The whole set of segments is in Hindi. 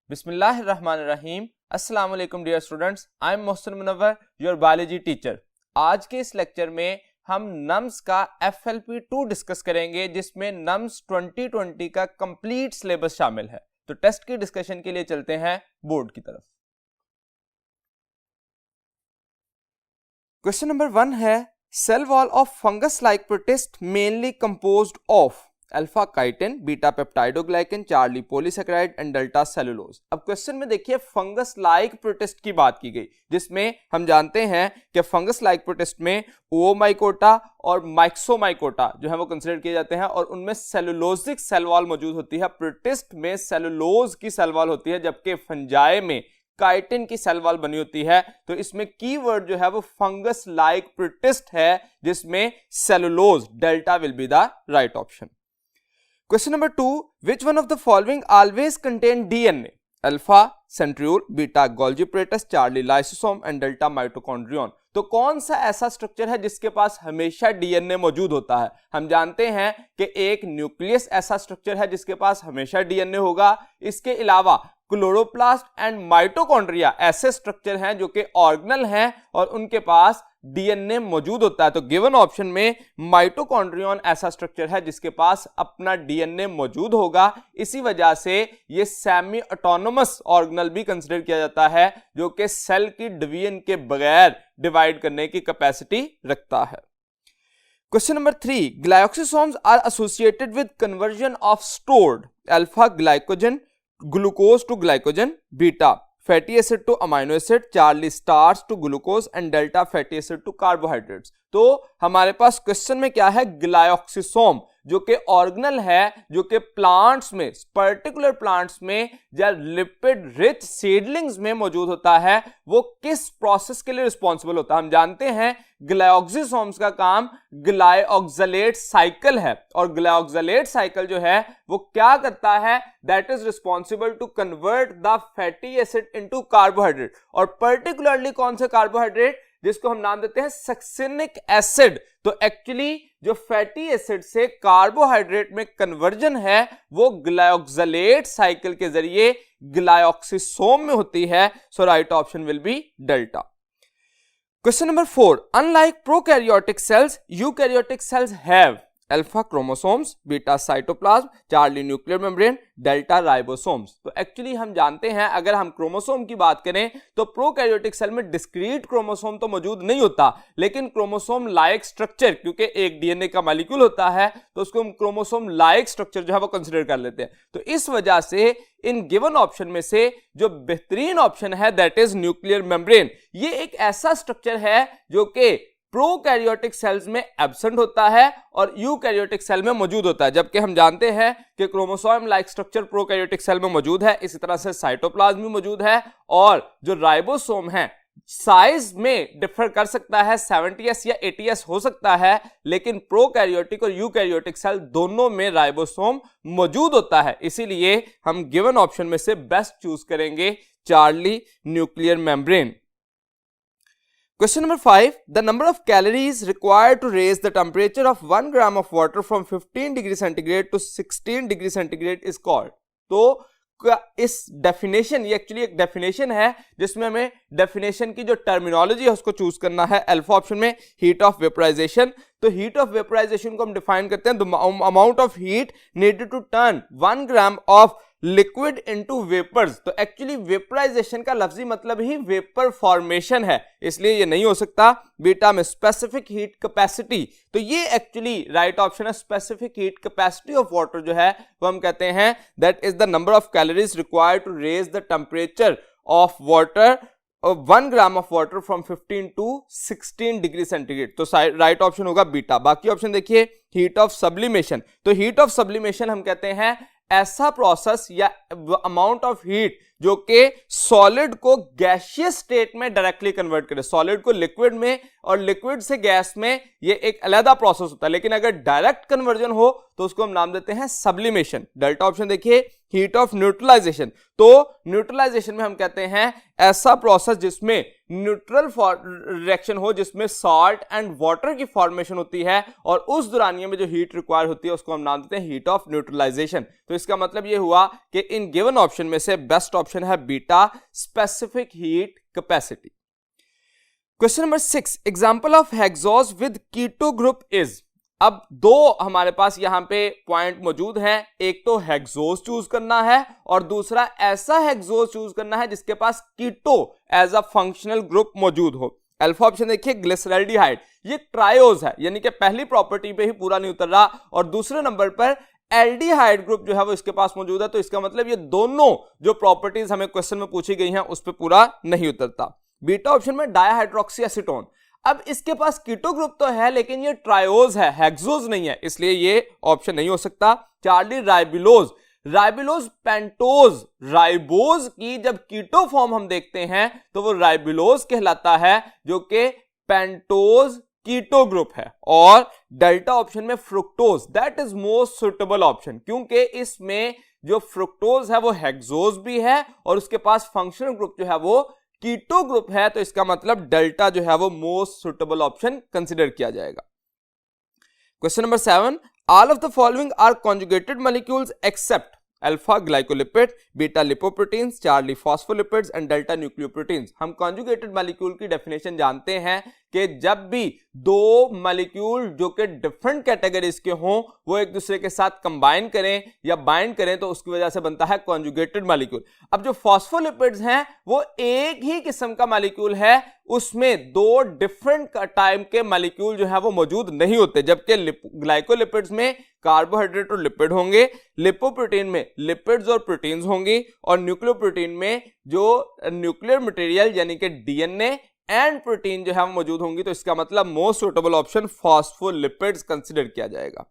बिस्मिल्लाहिर्रहमानिर्रहीम। अस्सलाम वालेकुम dear students, I am Mohsin Munawwar, your biology teacher. आज के इस लेक्चर में हम नम्स का FLP2 डिस्कस करेंगे, जिसमें नम्स 2020 का कंप्लीट सिलेबस शामिल है। तो टेस्ट की डिस्कशन के लिए चलते हैं बोर्ड की तरफ। क्वेश्चन नंबर 1 है, cell wall of fungus like protist mainly composed of alpha chitin, beta peptidoglycan, charlie polysaccharide and delta cellulose. अब क्वेश्चन में देखिए फंगस लाइक प्रोटिस्ट की बात की गई, जिसमें हम जानते हैं कि फंगस लाइक प्रोटिस्ट में ओमाइकोटा और माइक्सोमाइकोटा जो है वो कंसीडर किए जाते हैं और उनमें सेलुलोजिक सेल वॉल मौजूद होती है। प्रोटिस्ट में सेलुलोज की सेल वॉल होती है, जबकि फंजाई में काइटिन की सेल वॉल बनी होती है। तो इसमें कीवर्ड जो है वो फंगस लाइक प्रोटिस्ट है, जिसमें cellulose, delta will be the right option. Question number 2, which one of the following always contain DNA? Alpha centriole, beta Golgi apparatus, Charlie lysosome and delta mitochondrion. तो कौन सा ऐसा स्ट्रक्चर है जिसके पास हमेशा डीएनए मौजूद होता है? हम जानते हैं कि एक न्यूक्लियस ऐसा स्ट्रक्चर है जिसके पास हमेशा डीएनए होगा। इसके अलावा क्लोरोप्लास्ट एंड माइटोकॉन्ड्रिया ऐसे स्ट्रक्चर हैं जो कि ऑर्गेनल हैं और उनके पास डीएनए मौजूद होता है। तो गिवन ऑप्शन में माइटोकॉन्ड्रियन ऐसा स्ट्रक्चर है जिसके पास अपना डीएनए मौजूद होगा। इसी वजह से ये सेमी ऑटोनोमस ऑर्गेनल भी कंसीडर किया जाता है, जो कि सेल की डिवीजन के बगैर डिवाइड करने की कैपेसिटी रखता है। Question number 3, glycosomes are associated with conversion of stored alpha glycogen glucose to glycogen, beta fatty acid to amino acid, Charlie starch to glucose and delta fatty acid to carbohydrates. तो हमारे पास क्वेश्चन में क्या है, ग्लाइकोसोम जो कि ऑर्गेनल है, जो कि प्लांट्स में, पर्टिकुलर प्लांट्स में या लिपिड रिच सीडलिंग्स में मौजूद होता है, वो किस प्रोसेस के लिए रिस्पॉन्सिबल होता है? हम जानते हैं ग्लाइकोसोम्स का काम ग्लाइऑक्सलेट साइकिल है और ग्लाइऑक्सलेट साइकिल जो है वो क्या करता है, that is responsible to convert the fatty acid into carbohydrate. और पर्टिकुलरली कौन से कार्बोहाइड्रेट, जिसको हम नाम देते हैं सक्सिनिक एसिड। तो एक्चुअली जो फैटी एसिड से कार्बोहाइड्रेट में कन्वर्जन है वो ग्लाइऑक्सलेट साइकिल के जरिए ग्लाइकोसोम में होती है। So right option will be delta. Question number 4, unlike prokaryotic cells, eukaryotic cells have alpha chromosomes, beta cytoplasm, Charlie nuclear membrane, delta ribosomes. तो एक्चुअली हम जानते हैं अगर हम क्रोमोसोम की बात करें तो प्रोकैरियोटिक सेल में डिस्क्रीट क्रोमोसोम तो मौजूद नहीं होता, लेकिन क्रोमोसोम लाइक स्ट्रक्चर, क्योंकि एक डीएनए का मॉलिक्यूल होता है तो उसको हम क्रोमोसोम लाइक स्ट्रक्चर जो है वो कंसीडर कर लेते हैं। तो इस वजह से इन गिवन ऑप्शन में से जो बेहतरीन ऑप्शन है दैट इज न्यूक्लियर मेम्ब्रेन। ये एक ऐसा स्ट्रक्चर है जो कि प्रोकैरियोटिक सेल्स में एब्सेंट होता है और यूकैरियोटिक सेल में मौजूद होता है, जबकि हम जानते हैं कि chromosome like structure prokaryotic cell में मौजूद है। इसी तरह से साइटोप्लाज्म भी मौजूद है और जो राइबोसोम है साइज में डिफर कर सकता है, 70s या 80s हो सकता है, लेकिन प्रोकैरियोटिक और यूकैरियोटिक सेल दोनों में राइबोसोम मौजूद होता है। इसीलिए हम गिवन ऑप्शन में से बेस्ट चूज करेंगे Charlie nuclear membrane. Question number 5, the number of calories required to raise the temperature of 1 gram of water from 15 degree centigrade to 16 degree centigrade is called। तो इस डेफिनेशन, ये एक्चुअली एक डेफिनेशन है जिसमें हमें डेफिनेशन की जो टर्मिनोलॉजी है उसको चूज करना है। अल्फा ऑप्शन में हीट ऑफ वेपराइजेशन। तो हीट ऑफ वेपराइजेशन को हम डिफाइन करते हैं, the amount of heat needed to turn 1 gram of liquid into vapours. तो एक्चुअली वेपराइजेशन का लफ्जी मतलब ही वेपर फॉर्मेशन है, इसलिए ये नहीं हो सकता। बीटा में स्पेसिफिक हीट कैपेसिटी, तो ये एक्चुअली राइट ऑप्शन है। Specific heat capacity of water जो है वो हम कहते हैं that is the number of calories required to raise the temperature of water 1 gram of water from 15 to 16 degree centigrade. तो राइट ऑप्शन होगा बीटा। बाकी ऑप्शन देखिए, हीट ऑफ सब्लिमेशन। तो हीट ऑफ सब्लिमेशन हम कहते हैं ऐसा प्रोसेस या अमाउंट ऑफ हीट जो कि सॉलिड को गैसियस स्टेट में डायरेक्टली कन्वर्ट करे, सॉलिड को लिक्विड में और लिक्विड से गैस में, ये एक अलग प्रोसेस होता है। लेकिन अगर डायरेक्ट कन्वर्जन हो तो उसको हम नाम देते हैं सब्लिमेशन। डेल्टा ऑप्शन देखिए, हीट ऑफ न्यूट्रलाइजेशन। तो न्यूट्रलाइजेशन में हम कहते हैं ऐसा प्रोसेस जिसमें न्यूट्रल रिएक्शन हो, जिसमें सॉल्ट एंड वाटर की फॉर्मेशन होती है और उस दौरानिये में जो हीट रिक्वायर होती है उसको हम नाम देते हैं हीट ऑफ न्यूट्रलाइजेशन। तो इसका मतलब ये हुआ कि इन गिवन ऑप्शन में से बेस्ट ऑप्शन है beta, specific heat capacity. Question number 6, example of hexose with keto group is. अब दो हमारे पास यहां पे पॉइंट मौजूद हैं, एक तो हेक्सोज चूज करना है और दूसरा ऐसा हेक्सोज चूज करना है जिसके पास कीटो एज अ फंक्शनल ग्रुप मौजूद हो। अल्फा ऑप्शन देखिए ग्लिसरैल्डिहाइड, ये ट्रायोज है, यानी कि पहली प्रॉपर्टी पे ही पूरा नहीं उतर रहा, और दूसरे नंबर पर एल्डिहाइड ग्रुप जो है वो इसके पास मौजूद है, तो इसका मतलब ये दोनों जो प्रॉपर्टीज हमें क्वेश्चन में पूछी गई हैं उस पर पूरा नहीं उतरता। बीटा ऑप्शन में डायहाइड्रोक्सी एसीटोन, अब इसके पास कीटो ग्रुप तो है लेकिन ये ट्रायोज है, हेक्सोज नहीं है, इसलिए ये ऑप्शन नहीं हो सकता। Charlie ribulose, ribulose pentose, ribose की जब कीटो फॉर्म हम देखते हैं तो वो राइबिलोज कहलाता है, जो कि पेंटोज कीटो ग्रुप है। और डेल्टा ऑप्शन में fructose, that is most suitable option, क्योंकि इसमें जो फ्रुक्टोज है वो हेक्सोज भी है और उसके पास फंक्शनल ग्रुप जो है वो कीटो ग्रुप है, तो इसका मतलब डेल्टा जो है वो मोस्ट सुटेबल ऑप्शन कंसिडर किया जाएगा। Question number 7, all of the following are conjugated molecules except alpha glycolipid, beta lipoproteins, charlie phospholipids and delta nucleoproteins. हम कॉन्जुगेटेड मॉलिक्यूल की डेफिनेशन जानते हैं कि जब भी दो मॉलिक्यूल जो कि डिफरेंट कैटेगरीज के हों वो एक दूसरे के साथ कंबाइन करें या बाइंड करें तो उसकी वजह से बनता है कॉन्जुगेटेड मॉलिक्यूल। अब जो फॉस्फोलिपिड्स हैं वो एक ही किस्म का मॉलिक्यूल है, उसमें दो डिफरेंट टाइप के मॉलिक्यूल जो है वो मौजूद नहीं होते, जबकि ग्लाइकोलिपिड्स में कार्बोहाइड्रेट और लिपिड होंगे, लिपोप्रोटीन में लिपिड्स और प्रोटीन्स होंगी, और न्यूक्लियोप्रोटीन में जो न्यूक्लियर मटेरियल यानी कि डीएनए एंड प्रोटीन जो है वो मौजूद होंगी, तो इसका मतलब most suitable option phospholipids consider किया जाएगा।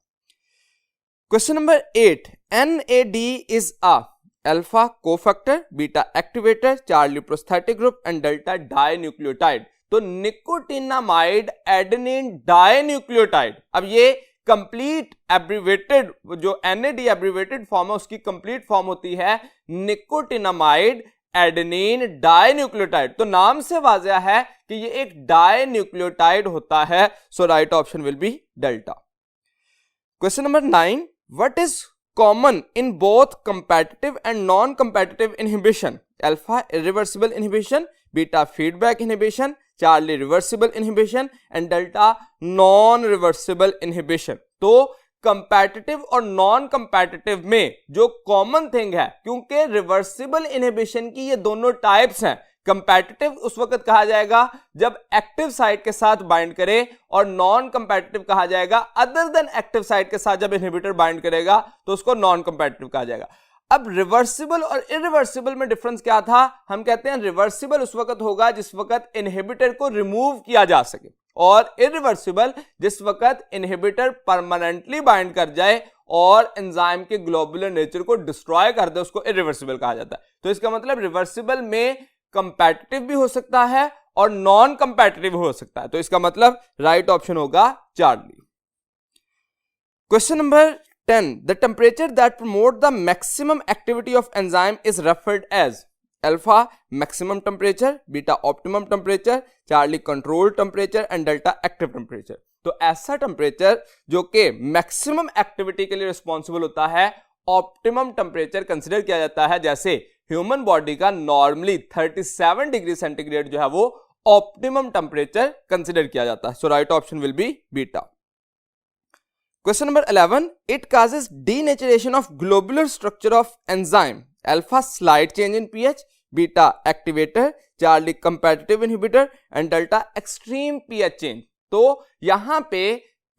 Question number 8, NAD is a alpha cofactor, beta activator, Charlie prosthetic group and delta dinucleotide. तो निकोटिनामाइड एडेनिन डाइन्यूक्लियोटाइड, अब ये कंप्लीट एब्रीवेटेड जो NAD एब्रीवेटेड फॉर्म है उसकी कंप्लीट फॉर्म होती है निकोटिनामाइड एडेनिन डाइन्यूक्लियोटाइड। तो नाम से वाज़ेह है कि ये एक डाइन्यूक्लियोटाइड होता है, so right option will be delta. Question number 9, what is common in both competitive and non competitive inhibition? Alpha irreversible inhibition, beta feedback inhibition, Charlie reversible inhibition and delta non reversible inhibition. तो कंपैटिटिव और नॉन कंपैटिटिव में जो कॉमन थिंग है, क्योंकि रिवर्सिबल इनहिबिशन की ये दोनों टाइप्स हैं, कंपैटिटिव उस वक्त कहा जाएगा जब एक्टिव साइट के साथ बाइंड करे, और नॉन कंपैटिटिव कहा जाएगा अदर देन एक्टिव साइट के साथ जब इनहिबिटर बाइंड करेगा तो उसको नॉन कंपैटिटिव कहा जाएगा। अब रिवर्सिबल और इरिवर्सिबल में डिफरेंस क्या था? हम कहते हैं रिवर्सिबल उस वक्त होगा जिस वक्त इनहिबिटर को रिमूव किया जा सके, और इरिवर्सिबल जिस वक्त इनहिबिटर परमानेंटली बाइंड कर जाए और एंजाइम के ग्लोबुलर नेचर को डिस्ट्रॉय कर दे, उसको इरिवर्सिबल कहा जाता है। तो इसका मतलब रिवर्सिबल में कंपैटिटिव भी हो सकता है और नॉन कंपैटिटिव हो सकता है, तो इसका मतलब राइट ऑप्शन होगा charlie. Question number 10, the temperature that promote the maximum activity of enzyme is referred as alpha maximum temperature, beta optimum temperature, charlie control temperature and delta active temperature। तो ऐसा टेम्परेचर जो कि मैक्सिमम एक्टिविटी के लिए रिस्पॉन्सिबल होता है ऑप्टिमम टेम्परेचर कंसिडर किया जाता है। जैसे ह्यूमन बॉडी का नॉर्मली 37 डिग्री सेंटीग्रेड जो है वो ऑप्टिमम टेम्परेचर कंसिडर किया जाता है, so right option will be beta. Question number 11, it causes denaturation of globular structure of enzyme, alpha slight change in pH, beta activator, charlie competitive inhibitor and delta extreme pH change। तो यहां पे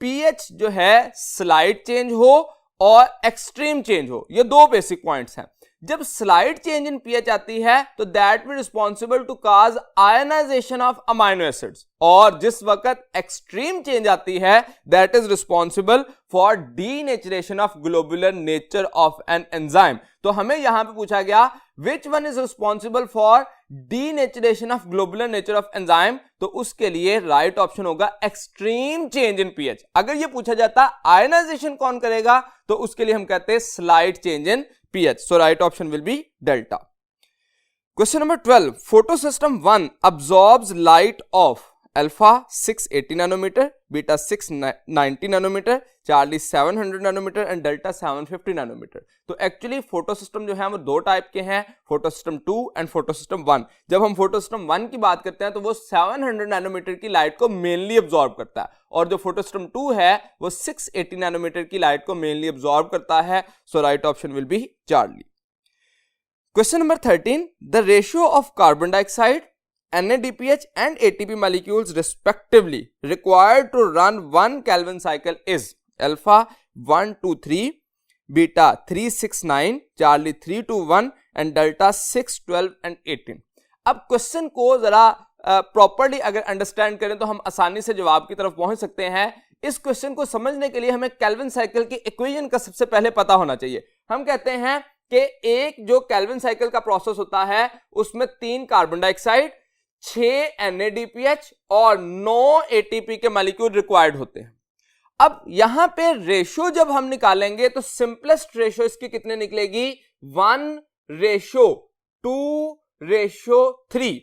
pH जो है स्लाइड चेंज हो और एक्सट्रीम चेंज हो, ये दो बेसिक पॉइंट्स हैं। जब स्लाइड चेंज इन पीएच आती है तो that will responsible to cause ionisation of amino acids, और जिस वक्त एक्सट्रीम चेंज आती है that is responsible for denaturation of globular nature of an enzyme. तो हमें यहां पे पूछा गया which one is responsible for denaturation of globular nature of enzyme, तो उसके लिए राइट ऑप्शन होगा एक्सट्रीम चेंज इन पीएच। अगर ये पूछा जाता आयनाइजेशन कौन करेगा तो उसके लिए हम कहते हैं slide change in pH, so right option will be delta. Question number 12, photosystem 1 absorbs light of alpha 680 nanometer, beta 690 nanometer, charlie 700 nanometer and delta 750 nanometer. तो एक्चुअली फोटो सिस्टम जो है वो दो टाइप के हैं, photo system 2 and photo system 1। जब हम फोटो सिस्टम 1 की बात करते हैं तो वो 700 नैनोमीटर की लाइट को मेनली अब्सॉर्ब करता है, और जो फोटो सिस्टम 2 है वो 680 नैनोमीटर की लाइट को मेनली अब्सॉर्ब करता है। So right option will be Charlie. Question number 13, the ratio of carbon dioxide, NADPH and ATP molecules respectively required to run 1 Kelvin cycle is alpha 123, beta 369, charlie 321 and delta 612 and 18। अब क्वेश्चन को जरा प्रॉपर्ली अगर अंडरस्टैंड करें तो हम आसानी से जवाब की तरफ पहुंच सकते हैं। इस क्वेश्चन को समझने के लिए हमें केल्विन साइकिल की इक्वेशन का सबसे पहले पता होना चाहिए। हम कहते हैं कि एक जो केल्विन साइकिल का प्रोसेस होता है उसमें 3 कार्बन डाइऑक्साइड, 6 NADPH और 9 ATP के मॉलिक्यूल रिक्वायर्ड होते हैं। अब यहां पे रेशियो जब हम निकालेंगे तो सिंपलेस्ट रेशियो इसकी कितने निकलेगी, 1:2:3,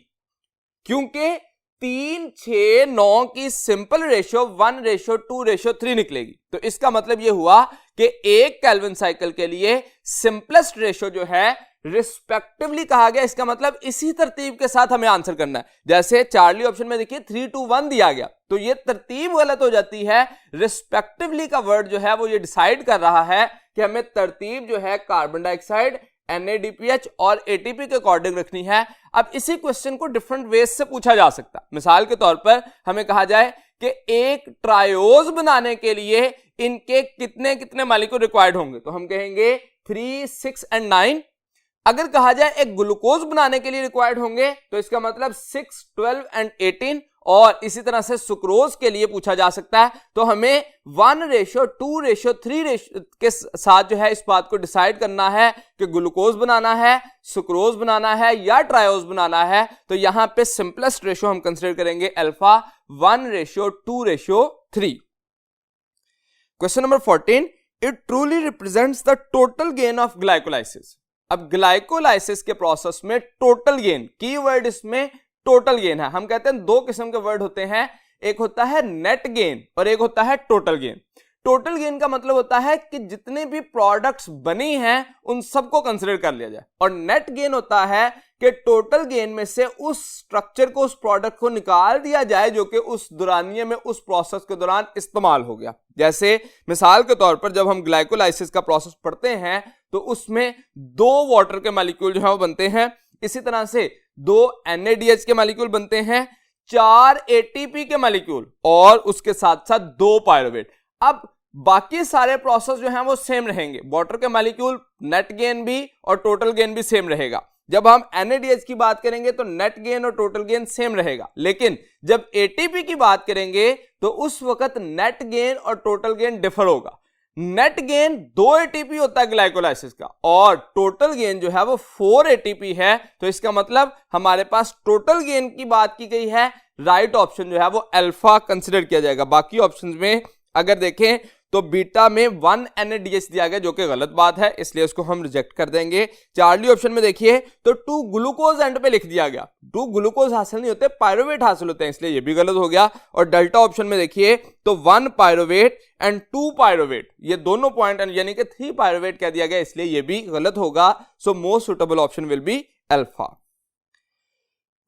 क्योंकि 3, 6, 9 की सिंपल रेशियो 1:2:3 निकलेगी। तो इसका मतलब यह हुआ कि एक केल्विन साइकिल के लिए सिंपलेस्ट रेशियो जो है रिस्पेक्टिवली कहा गया। इसका मतलब इसी तरतीब के साथ हमें आंसर करना है। जैसे चार्ली ऑप्शन में देखिए 3:1 दिया गया, तो ये तरतीब गलत हो जाती है। रिस्पेक्टिवली का वर्ड जो है वो ये डिसाइड कर रहा है कि हमें तरतीब जो है कार्बन डाइऑक्साइड, NADPH और ATP के अकॉर्डिंग रखनी है। अब इसी क्वेश्चन को डिफरेंट वेज से पूछा जा सकता है। मिसाल के तौर पर हमें कहा जाए कि एक ट्रायोज बनाने के लिए इनके कितने कितने मॉलिक्यूल रिक्वायर्ड होंगे, तो हम कहेंगे 3, 6 एंड 9। अगर कहा जाए एक ग्लूकोज बनाने के लिए रिक्वायर्ड होंगे तो इसका मतलब 6, 12 एंड 18। और इसी तरह से सुक्रोज के लिए पूछा जा सकता है, तो हमें 1:2:3 के साथ जो है इस बात को डिसाइड करना है कि ग्लूकोज बनाना है, सुक्रोज बनाना है या ट्रायोज बनाना है। तो यहां पे सिंपलेस्ट रेशियो हम कंसीडर करेंगे alpha 1:2:3। Question number 14, it truly represents the total gain of glycolysis. अब ग्लाइकोलाइसिस के प्रोसेस में टोटल गेन, कीवर्ड इसमें टोटल गेन है। हम कहते हैं दो किस्म के वर्ड होते हैं, एक होता है नेट गेन और एक होता है टोटल गेन। टोटल गेन का मतलब होता है कि जितने भी प्रोडक्ट्स बनी हैं उन सबको कंसीडर कर लिया जाए, और नेट गेन होता है कि टोटल गेन में से उस स्ट्रक्चर को, उस प्रोडक्ट को निकाल दिया जाए जो कि उस दौरानिये में, उस प्रोसेस के दौरान इस्तेमाल हो गया। जैसे मिसाल के तौर पर जब हम ग्लाइकोलाइसिस का प्रोसेस पढ़ते हैं तो उसमें 2 वाटर के मॉलिक्यूल जो है वो बनते हैं, इसी तरह से 2 NADH के मॉलिक्यूल बनते हैं, 4 ATP के मॉलिक्यूल और उसके साथ साथ 2 पायरुवेट। अब बाकी सारे प्रोसेस जो हैं वो सेम रहेंगे, वाटर के मॉलिक्यूल, नेट गेन भी और टोटल गेन भी सेम रहेगा। जब हम NADH की बात करेंगे तो नेट गेन और टोटल गेन सेम रहेगा, लेकिन जब ATP की बात करेंगे तो उस वक्त नेट गेन और टोटल गेन डिफर होगा। नेट गेन 2 ATP होता है ग्लाइकोलाइसिस का, और टोटल गेन जो है वो 4 ATP है। तो इसका मतलब हमारे पास टोटल गेन की बात की गई है। राइट ऑप्शन जो है वो अल्फा कंसिडर किया जाएगा। बाकी ऑप्शंस में अगर देखें तो बीटा में 1 NADH दिया गया, जो कि गलत बात है, इसलिए उसको हम रिजेक्ट कर देंगे। चार्ली ऑप्शन में देखिए तो 2 ग्लूकोज एंड पे लिख दिया गया, 2 ग्लूकोज हासिल नहीं होते, पायरुवेट हासिल होते हैं, इसलिए ये भी गलत हो गया। और डेल्टा ऑप्शन में देखिए तो 1 पायरुवेट एंड 2 पायरुवेट, ये दोनों पॉइंट यानी कि 3 पायरुवेट कह दिया गया, इसलिए ये भी गलत होगा। So most suitable option will be alpha.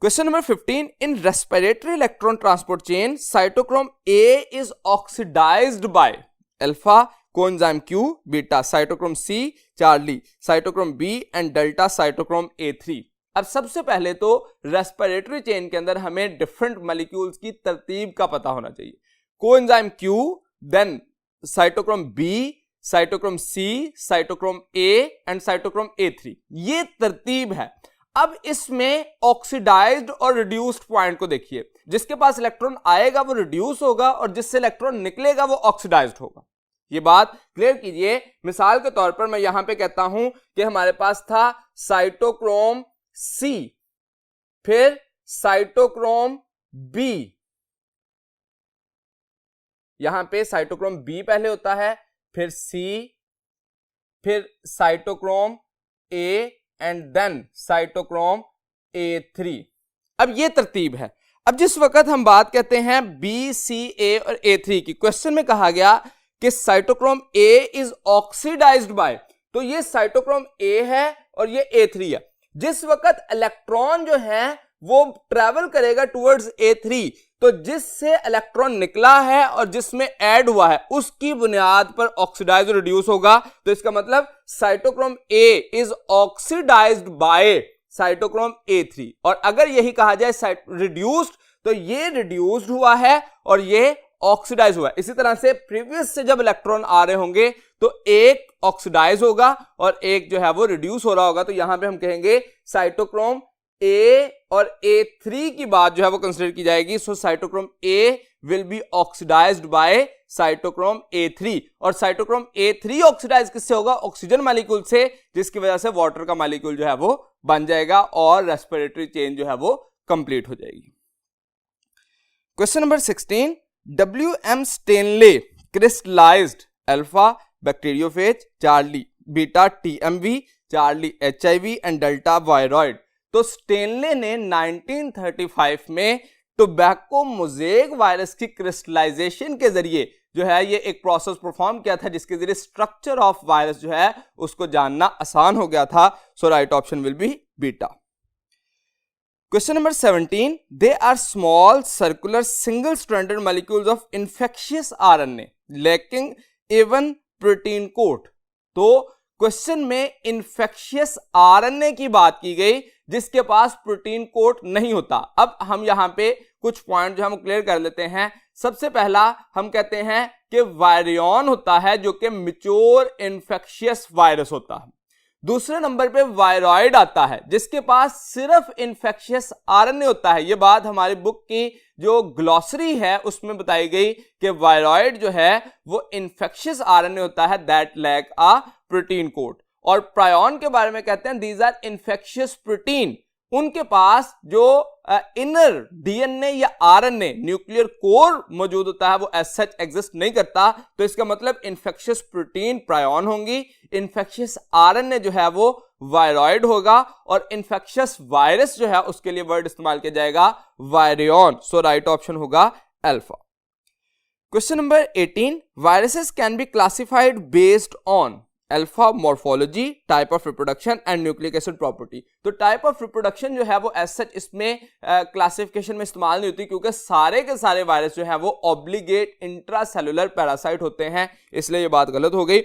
Question number 15, in respiratory electron transport chain cytochrome A is oxidised by alpha coenzyme Q, beta cytochrome C, charlie cytochrome B and delta cytochrome A3। अब सबसे पहले तो रेस्पिरेटरी चेन के अंदर हमें डिफरेंट मॉलिक्यूल्स की तरतीब का पता होना चाहिए। Coenzyme Q, then cytochrome B, cytochrome C, cytochrome A and cytochrome A3, ये तरतीब है। अब इसमें ऑक्सीडाइज्ड और रिड्यूस्ड पॉइंट को देखिए, जिसके पास इलेक्ट्रॉन आएगा वो रिड्यूस होगा और जिससे इलेक्ट्रॉन निकलेगा वो ऑक्सीडाइज्ड होगा। ये बात क्लियर कीजिए। मिसाल के तौर पर मैं यहां पे कहता हूं कि हमारे पास था साइटोक्रोम C, फिर साइटोक्रोम B, यहां पे साइटोक्रोम B पहले होता है, फिर C, फिर cytochrome A and then cytochrome A3। अब ये तरतीब है। अब जिस वक्त हम बात करते हैं बी, सी, ए और A3 की, क्वेश्चन में कहा गया कि cytochrome A is oxidised by, तो ये साइटोक्रोम A है और ये A3 है। जिस वक्त इलेक्ट्रॉन जो है वो ट्रेवल करेगा टुवर्ड्स A3, तो जिससे इलेक्ट्रॉन निकला है और जिसमें ऐड हुआ है उसकी बुनियाद पर ऑक्सीडाइज रिड्यूस होगा। तो इसका मतलब cytochrome A is oxidised by cytochrome A3। और अगर यही कहा जाए रिड्यूस्ड, तो ये रिड्यूस्ड हुआ है और ये ऑक्सीडाइज हुआ है। इसी तरह से प्रीवियस से जब इलेक्ट्रॉन आ रहे होंगे तो एक ऑक्सीडाइज होगा और एक जो है वो रिड्यूस हो रहा होगा। तो यहां पे हम कहेंगे साइटोक्रोम A और A3 की बात जो है वो कंसीडर की जाएगी। So cytochrome A will be oxidised by cytochrome A3। और साइटोक्रोम A3 ऑक्सीडाइज किससे होगा? ऑक्सीजन मॉलिक्यूल से, जिसकी वजह से वाटर का मॉलिक्यूल जो है वो बन जाएगा और रेस्पिरेटरी चेन जो है वो कंप्लीट हो जाएगी। Question number 16, WM Stanley crystallised alpha bacteriophage, Charlie beta TMV, Charlie HIV and delta viroid. तो स्टेनले ने 1935 में टोबैको मोज़ेक वायरस की क्रिस्टलाइजेशन के जरिए जो है ये एक प्रोसेस परफॉर्म किया था, जिसके जरिए स्ट्रक्चर ऑफ वायरस जो है उसको जानना आसान हो गया था। So right option will be beta. Question number 17, they are small circular single stranded molecules of infectious RNA lacking even protein coat. तो क्वेश्चन में इन्फेक्शियस RNA की बात की गई जिसके पास प्रोटीन कोट नहीं होता। अब हम यहां पे कुछ पॉइंट जो हम क्लियर कर लेते हैं। सबसे पहला हम कहते हैं कि वायरियन होता है जो कि मैच्योर इन्फेक्शियस वायरस होता है। दूसरे नंबर पे वायरॉइड आता है जिसके पास सिर्फ इन्फेक्शियस RNA होता है। ये बात हमारी बुक की जो ग्लॉसरी है उसमें बताई गई कि वायरॉइड जो है वो इन्फेक्शियस RNA होता है that lack a protein coat. और प्रायोन के बारे में कहते हैं दीज आर इन्फेक्शियस प्रोटीन, उनके पास जो इनर DNA या RNA न्यूक्लियर कोर मौजूद होता है वो एज सच एग्जिस्ट नहीं करता। तो इसका मतलब इन्फेक्शियस प्रोटीन प्रायोन होंगी, इन्फेक्शियस RNA जो है वो वायरॉइड होगा और इन्फेक्शियस वायरस जो है उसके लिए वर्ड इस्तेमाल किया जाएगा वायरियन। सो राइट ऑप्शन होगा alpha. Question number 18, viruses can be classified based on alpha morphology, type of reproduction and nucleic acid property. तो टाइप ऑफ रिप्रोडक्शन जो है वो एज सच इसमें क्लासिफिकेशन में इस्तेमाल नहीं होती, क्योंकि सारे के सारे वायरस जो है वो ऑब्लिगेट इंट्रासेलुलर पैरासाइट होते हैं, इसलिए ये बात गलत हो गई।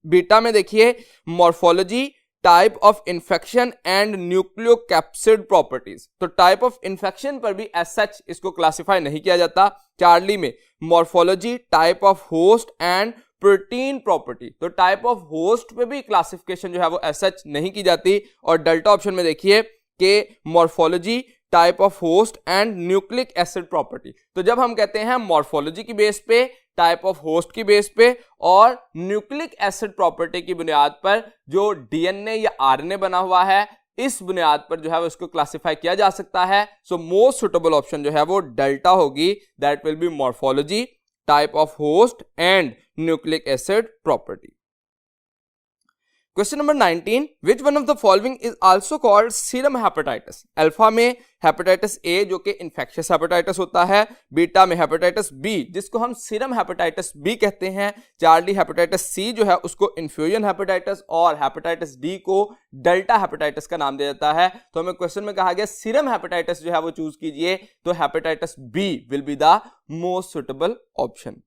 बीटा में देखिए morphology, type of infection and nucleocapsid properties. तो टाइप ऑफ इन्फेक्शन पर भी एज सच इसको क्लासिफाई नहीं किया जाता। चार्ली में morphology, type of host and protein property. तो टाइप ऑफ होस्ट पे भी क्लासिफिकेशन जो है वो एज सच नहीं की जाती। और डेल्टा ऑप्शन में देखिए कि morphology, type of host and nucleic acid property. तो जब हम कहते हैं मॉर्फोलॉजी की बेस पे, टाइप ऑफ होस्ट की बेस पे और न्यूक्लिक एसिड प्रॉपर्टी की बुनियाद पर जो DNA या RNA बना हुआ है, इस बुनियाद पर जो है उसको क्लासिफाई किया जा सकता है। सो मोस्ट सुटेबल ऑप्शन जो है वो डेल्टा होगी, that will B morphology, type of host and nucleic acid property. Question number 19, which one of the following is also called serum hepatitis. Alpha में हेपेटाइटिस A जो कि इन्फेक्शियस हेपेटाइटिस होता है, बीटा में हेपेटाइटिस B जिसको हम सीरम हेपेटाइटिस B कहते हैं, चार्ली हेपेटाइटिस C जो है उसको इन्फ्यूजन हेपेटाइटिस और हेपेटाइटिस D को डेल्टा हेपेटाइटिस का नाम दिया जाता है। तो हमें क्वेश्चन में कहा गया सीरम हेपेटाइटिस जो है वो चूज कीजिए, तो hepatitis B will be the most suitable option.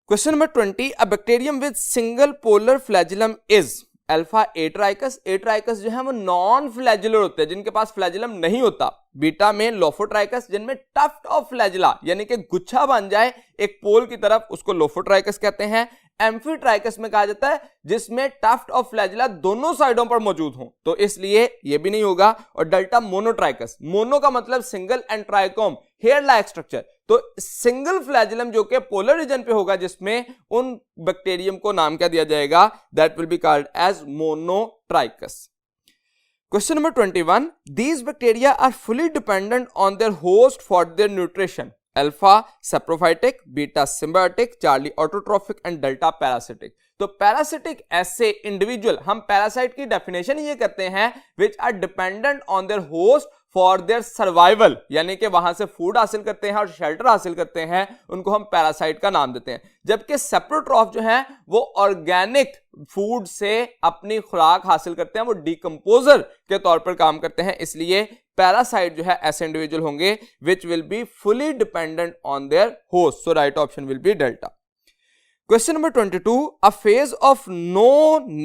Question number 20, a bacterium with single polar flagellum is alpha atrichous. Atrichous जो है वो नॉन फ्लैजिलर होते हैं, जिनके पास फ्लैजिलम नहीं होता। बीटा में लोफोट्राइकस जिनमें टफ्ट ऑफ फ्लैजिला यानी कि गुच्छा बन जाए एक पोल की तरफ, उसको लोफोट्राइकस कहते हैं। एम्फीट्राइकस में कहा जाता है जिसमें टफ्ट ऑफ फ्लैजिला दोनों साइडों पर मौजूद हो, तो इसलिए ये भी नहीं होगा। और डेल्टा मोनोट्राइकस, मोनो का मतलब single and trichome hair like structure, तो सिंगल फ्लैजिलम जो कि पोलर रीजन पे होगा जिसमें उन बैक्टीरियम को नाम क्या दिया जाएगा, that will be called as monotrichous. Question number 21, these bacteria are fully dependent on their host for their nutrition. Alpha saprophytic, beta symbiotic, charlie autotrophic and delta parasitic. तो पैरासिटिक ऐसे इंडिविजुअल, हम पैरासाइट की डेफिनेशन ये करते हैं which are dependent on their host for their survival, यानी कि वहां से फूड हासिल करते हैं और शेल्टर हासिल करते हैं, उनको हम पैरासाइट का नाम देते हैं। जबकि सेप्रोट्रॉफ जो है वो ऑर्गेनिक फूड से अपनी खुराक हासिल करते हैं, वो डिकम्पोजर के तौर पर काम करते हैं, इसलिए पैरासाइट जो है ऐसे इंडिविजुअल होंगे which will be fully dependent on their host. So right option will be delta. Question number 22, a phase of no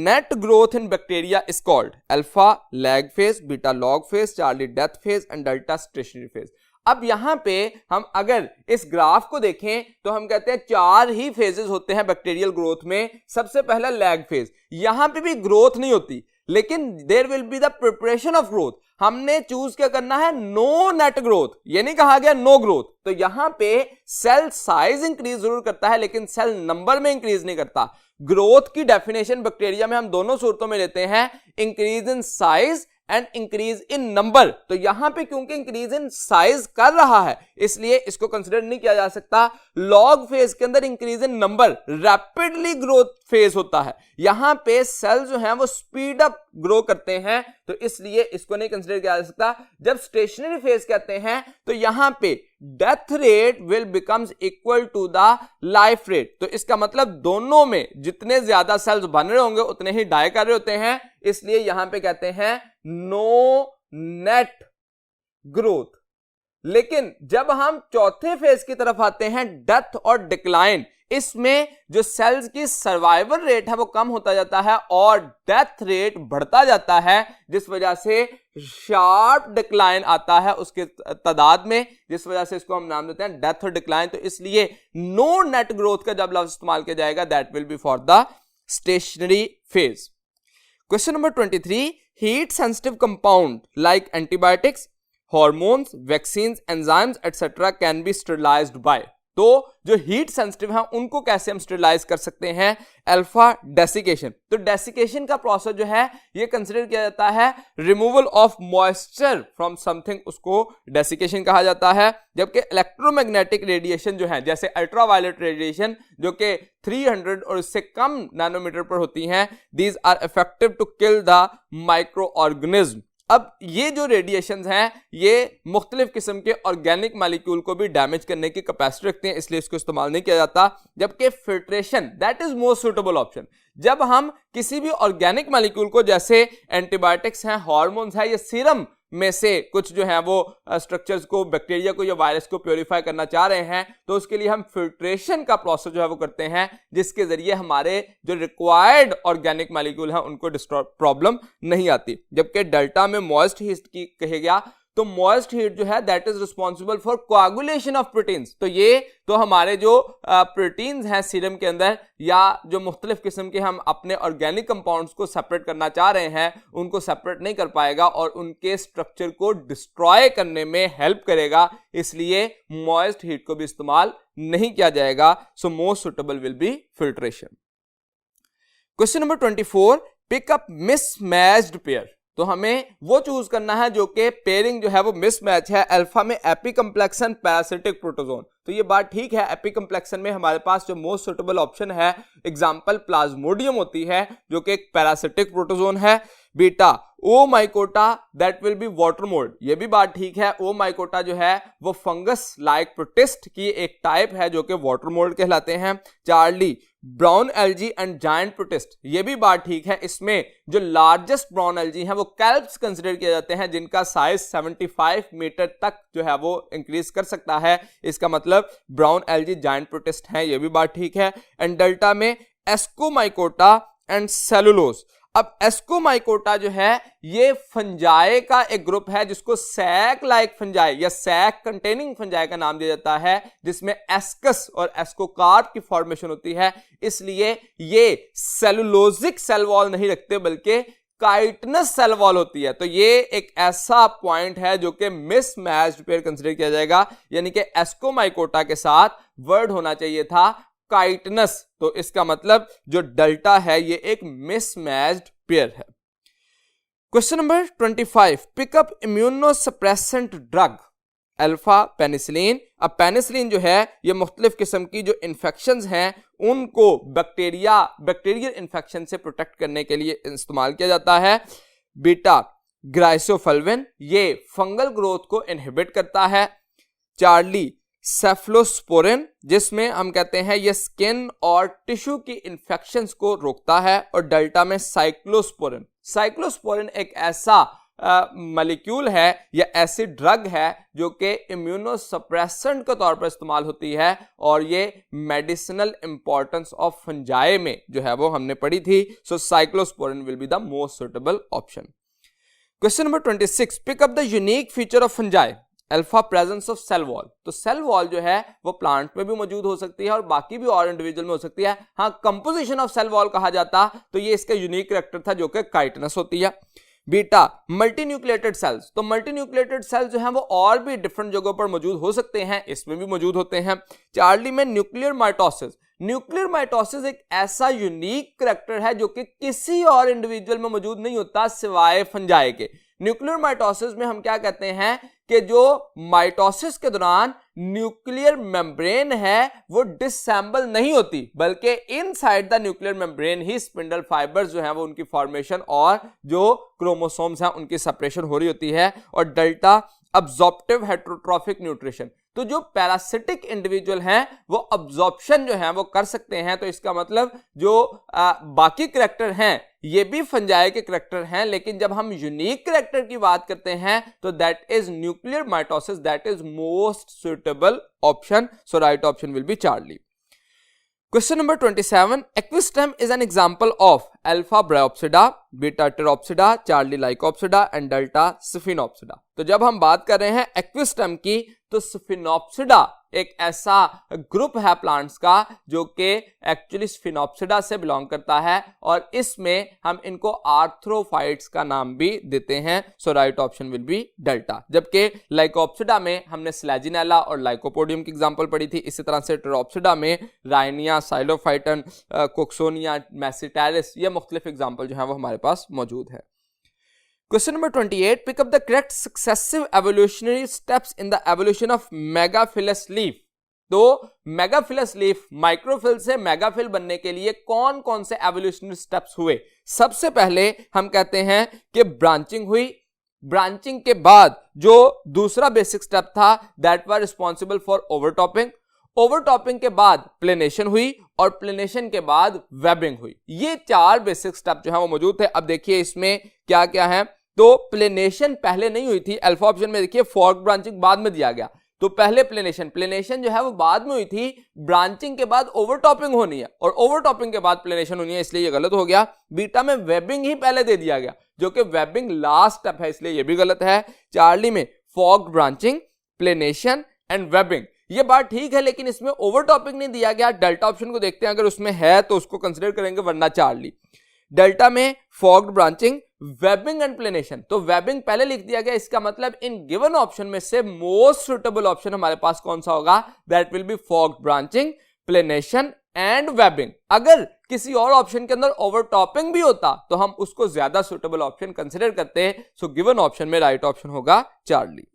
net growth in bacteria is called alpha lag phase, beta log phase, Charlie death phase and delta stationary phase। अब यहां पे हम अगर इस ग्राफ को देखें तो हम कहते हैं 4 ही फेजेस होते हैं बैक्टीरियल ग्रोथ में। सबसे पहला लैग फेज, यहां पे भी ग्रोथ नहीं होती, लेकिन there will be the preparation of growth. हमने चूज क्या करना है, नो नेट ग्रोथ, ये नहीं कहा गया नो ग्रोथ। तो यहां पे सेल साइज इंक्रीज जरूर करता है लेकिन सेल नंबर में इंक्रीज नहीं करता। ग्रोथ की डेफिनेशन बैक्टीरिया में हम दोनों सूरतों में लेते हैं, increase in size and increase in number. तो यहां पे क्योंकि इंक्रीज इन साइज कर रहा है इसलिए इसको कंसिडर नहीं किया जा सकता। लॉग फेज के अंदर increase in number, rapidly growth phase होता है, यहां पे सेल जो हैं वो स्पीड अप ग्रो करते हैं, तो इसलिए इसको नहीं कंसिडर किया जा सकता। जब स्टेशनरी फेज कहते हैं तो यहां पे death rate will becomes equal to the life rate. तो इसका मतलब दोनों में जितने ज्यादा सेल्स बन रहे होंगे उतने ही डाई कर रहे होते हैं, इसलिए यहां पे कहते हैं नो नेट ग्रोथ। लेकिन जब हम चौथे फेज की तरफ आते हैं, डेथ और डिक्लाइन, इसमें जो सेल्स की सर्वाइवल रेट है वो कम होता जाता है और डेथ रेट बढ़ता जाता है, जिस वजह से शार्प डिक्लाइन आता है उसके तादाद में, जिस वजह से इसको हम नाम देते हैं डेथ और डिक्लाइन। तो इसलिए नो नेट ग्रोथ का जब लफ्ज इस्तेमाल किया जाएगा that will be for the stationary phase. Question number 23, heat sensitive compound like antibiotics, hormones, vaccines, enzymes etcetera can be sterilised by. तो जो हीट सेंसिटिव हैं उनको कैसे हम स्टेरिलाइज कर सकते हैं, अल्फा डेसिकेशन। तो डेसिकेशन का प्रोसेस जो है ये कंसिडर किया जाता है removal of moisture from something, उसको डेसिकेशन कहा जाता है। जबकि इलेक्ट्रोमैग्नेटिक रेडिएशन जो है, जैसे अल्ट्रावायलेट रेडिएशन जो कि 300 और इससे कम नैनोमीटर पर होती हैं, these are effective to kill the micro organism. अब ये जो रेडिएशंस हैं ये मुख्तलिफ किस्म के ऑर्गेनिक मॉलिक्यूल को भी डैमेज करने की कैपेसिटी रखते हैं, इसलिए इसको इस्तेमाल नहीं किया जाता। जबकि filtration that is most suitable option. जब हम किसी भी ऑर्गेनिक मॉलिक्यूल को, जैसे एंटीबायोटिक्स हैं, हार्मोन्स हैं, या सीरम में से कुछ जो है वो स्ट्रक्चर्स को, बैक्टीरिया को या वायरस को प्योरीफाई करना चाह रहे हैं, तो उसके लिए हम फिल्ट्रेशन का प्रोसेस जो है वो करते हैं, जिसके जरिए हमारे जो रिक्वायर्ड ऑर्गेनिक मॉलिक्यूल हैं उनको प्रॉब्लम नहीं आती। जबकि डेल्टा में मॉइस्ट हीट की कहे गया, तो मॉइस्ट हीट जो है that is responsible for coagulation of proteins. तो ये तो हमारे जो प्रोटीन्स हैं सीरम के अंदर, या जो मुख्तलिफ किस्म के हम अपने ऑर्गेनिक कंपाउंड्स को सेपरेट करना चाह रहे हैं, उनको सेपरेट नहीं कर पाएगा और उनके स्ट्रक्चर को डिस्ट्रॉय करने में हेल्प करेगा, इसलिए मॉइस्ट हीट को भी इस्तेमाल नहीं किया जाएगा। सो most suitable will be filtration. Question number 24, pickup mismatched pair. तो हमें वो चूज करना है जो कि पेयरिंग जो है वो मिसमैच है। अल्फा में एपिकम्प्लेक्सन, पैरासिटिक प्रोटोजोन। तो ये बात ठीक है, एपिकम्प्लेक्सन में हमारे पास जो मोस्ट सुटेबल ऑप्शन है एग्जांपल प्लाज्मोडियम होती है जो कि एक पैरासिटिक प्रोटोजोन है। Beta oomycota that will be water mould, ये भी बात ठीक है। ओ माइकोटा जो है वो फंगस लाइक प्रोटिस्ट की एक टाइप है जो कि वाटर मोल्ड कहलाते हैं। Charlie brown algae and giant protist, ये भी बात ठीक है। इसमें जो लार्जेस्ट ब्राउन एल्जी हैं वो कैल्प्स कंसिडर किए जाते हैं, जिनका साइज 75 मीटर तक जो है वो इंक्रीज कर सकता है। इसका मतलब ब्राउन एल्जी जायंट प्रोटिस्ट हैं, ये भी बात ठीक है। एंड डेल्टा में एस्कोमाइकोटा एंड सेलुलोज। अब एस्कोमाइकोटा जो है ये फंजाई का एक ग्रुप है जिसको सैक लाइक फंजाई या सैक कंटेनिंग फंजाई का नाम दिया जाता है, जिसमें एस्कस और एस्कोकार्प की फॉर्मेशन होती है। इसलिए ये सेलुलोजिक सेल वॉल नहीं रखते बल्कि काइटनस सेल वॉल होती है। तो ये एक ऐसा पॉइंट है जो कि मिसमैच्ड पेयर कंसीडर किया जाएगा, यानी कि एस्कोमाइकोटा के साथ वर्ड होना चाहिए था काइटनस। तो इसका मतलब जो डेल्टा है ये एक मिसमैच्ड पेयर है। Question number 25, pickup immunosuppressant drug alpha penicillin. अब पेनिसिलिन जो है ये मुख्तलिफ किस्म की जो इन्फेक्शंस हैं उनको बैक्टीरियल इन्फेक्शन से प्रोटेक्ट करने के लिए इस्तेमाल किया जाता है। बीटा ग्राइसोफल्विन ये फंगल ग्रोथ को इनहिबिट करता है। चार्ली सेफलोस्पोरिन जिसमें हम कहते हैं ये स्किन और टिश्यू की इन्फेक्शंस को रोकता है। और डेल्टा में साइक्लोस्पोरिन एक ऐसा मॉलिक्यूल है या ऐसी ड्रग है जो कि इम्यूनोसप्रेसेंट के तौर पर इस्तेमाल होती है और ये मेडिसिनल इंपॉर्टेंस ऑफ फंजाई में जो है वो हमने पढ़ी थी। So cyclosporin will be the most suitable option. Question number 26, pick up the unique feature of fungi. Alpha presence of cell wall. तो सेल वॉल जो है वो प्लांट में भी मौजूद हो सकती है और बाकी भी और इंडिविजुअल में हो सकती है। हाँ, कंपोजिशन ऑफ सेल वॉल कहा जाता तो ये इसका यूनिक कैरेक्टर था जो कि काइटिनस होती है। Beta multinucleated cells. तो मल्टीन्यूक्लिएटेड सेल्स जो हैं वो और भी डिफरेंट जगहों पर मौजूद हो सकते हैं, इसमें भी मौजूद होते हैं। चार्ली में न्यूक्लियर माइटोसिस एक ऐसा यूनिक कैरेक्टर है जो कि किसी और इंडिविजुअल में मौजूद नहीं होता सिवाय फंजाई के। न्यूक्लियर माइटोसिस में हम क्या कहते हैं कि जो माइटोसिस के दौरान न्यूक्लियर मेम्ब्रेन है वो डिसएसेंबल नहीं होती, बल्कि inside the nuclear membrane he spindle fibres जो हैं वो उनकी फॉर्मेशन और जो क्रोमोसोम्स हैं उनकी सेपरेशन हो रही होती है। और डेल्टा अब्जॉर्प्टिव हेटेरोट्रॉफिक न्यूट्रिशन। तो जो पैरासिटिक इंडिविजुअल हैं वो अब्जॉर्प्शन जो है वो कर सकते हैं। तो इसका मतलब जो बाकी करैक्टर हैं ये भी फंजाई के करैक्टर हैं, लेकिन जब हम यूनिक करैक्टर की बात करते हैं तो that is nuclear mitosis, that is most suitable option. So right option will be charlie. Question number 27, Equistem is an example of alpha Bryopsida, beta Pteropsida, Charlie Lycopsida and delta Sphenopsida। तो जब हम बात कर रहे हैं Equistem की तो Sphenopsida एक ऐसा ग्रुप है प्लांट्स का जो कि एक्चुअली स्फिनोप्सिडा से बिलोंग करता है और इसमें हम इनको आर्थ्रोफाइट्स का नाम भी देते हैं। So right option will be delta. जबकि लाइकोप्सिडा में हमने स्लेजिनेला और लाइकोपोडियम की एग्जांपल पढ़ी थी। इसी तरह से टेरोप्सिडा में राइनिया, साइलोफाइटन, कोक्सोनिया, मैसिटेरिस ये मुख्तलिफ एग्जांपल जो है वो हमारे पास मौजूद है। Question number 28, pick up the correct successive evolutionary steps in the evolution of megaphilous leaf। तो मेगाफिलस लीफ माइक्रोफिल से मेगाफिल बनने के लिए कौन कौन से एवोल्यूशनरी स्टेप्स हुए? सबसे पहले हम कहते हैं कि ब्रांचिंग हुई। ब्रांचिंग के बाद जो दूसरा बेसिक स्टेप था दैट वाज रिस्पॉन्सिबल फॉर ओवरटॉपिंग। ओवरटॉपिंग के बाद प्लेनेशन हुई और प्लेनेशन के बाद वेबिंग हुई। ये चार बेसिक स्टेप जो है वो मौजूद थे। अब देखिए इसमें क्या क्या है। तो प्लेनेशन पहले नहीं हुई थी। अल्फा ऑप्शन में देखिए फॉर्क ब्रांचिंग बाद में दिया गया, तो पहले प्लेनेशन जो है वो बाद में हुई थी। ब्रांचिंग के बाद ओवरटॉपिंग होनी है और ओवरटॉपिंग के बाद प्लेनेशन होनी है, इसलिए ये गलत हो गया। बीटा में वेबिंग ही पहले दे दिया गया जो कि वेबिंग लास्ट स्टेप है, इसलिए ये भी गलत है। चार्ली में fork branching, planation and webbing, ये बात ठीक है, लेकिन इसमें ओवरटॉपिंग नहीं दिया गया। डेल्टा ऑप्शन को देखते हैं, अगर उसमें है तो उसको कंसीडर करेंगे, वरना चार्ली। डेल्टा में फॉर्क्ड ब्रांचिंग, वेबिंग एंड प्लेनेशन, तो वेबिंग पहले लिख दिया गया। इसका मतलब इन गिवन ऑप्शन में से मोस्ट सुटेबल ऑप्शन हमारे पास कौन सा होगा? That will be forked branching, planation and webbing. अगर किसी और ऑप्शन के अंदर ओवरटॉपिंग भी होता तो हम उसको ज्यादा सुटेबल ऑप्शन कंसीडर करते। सो गिवन ऑप्शन में राइट ऑप्शन होगा Charlie.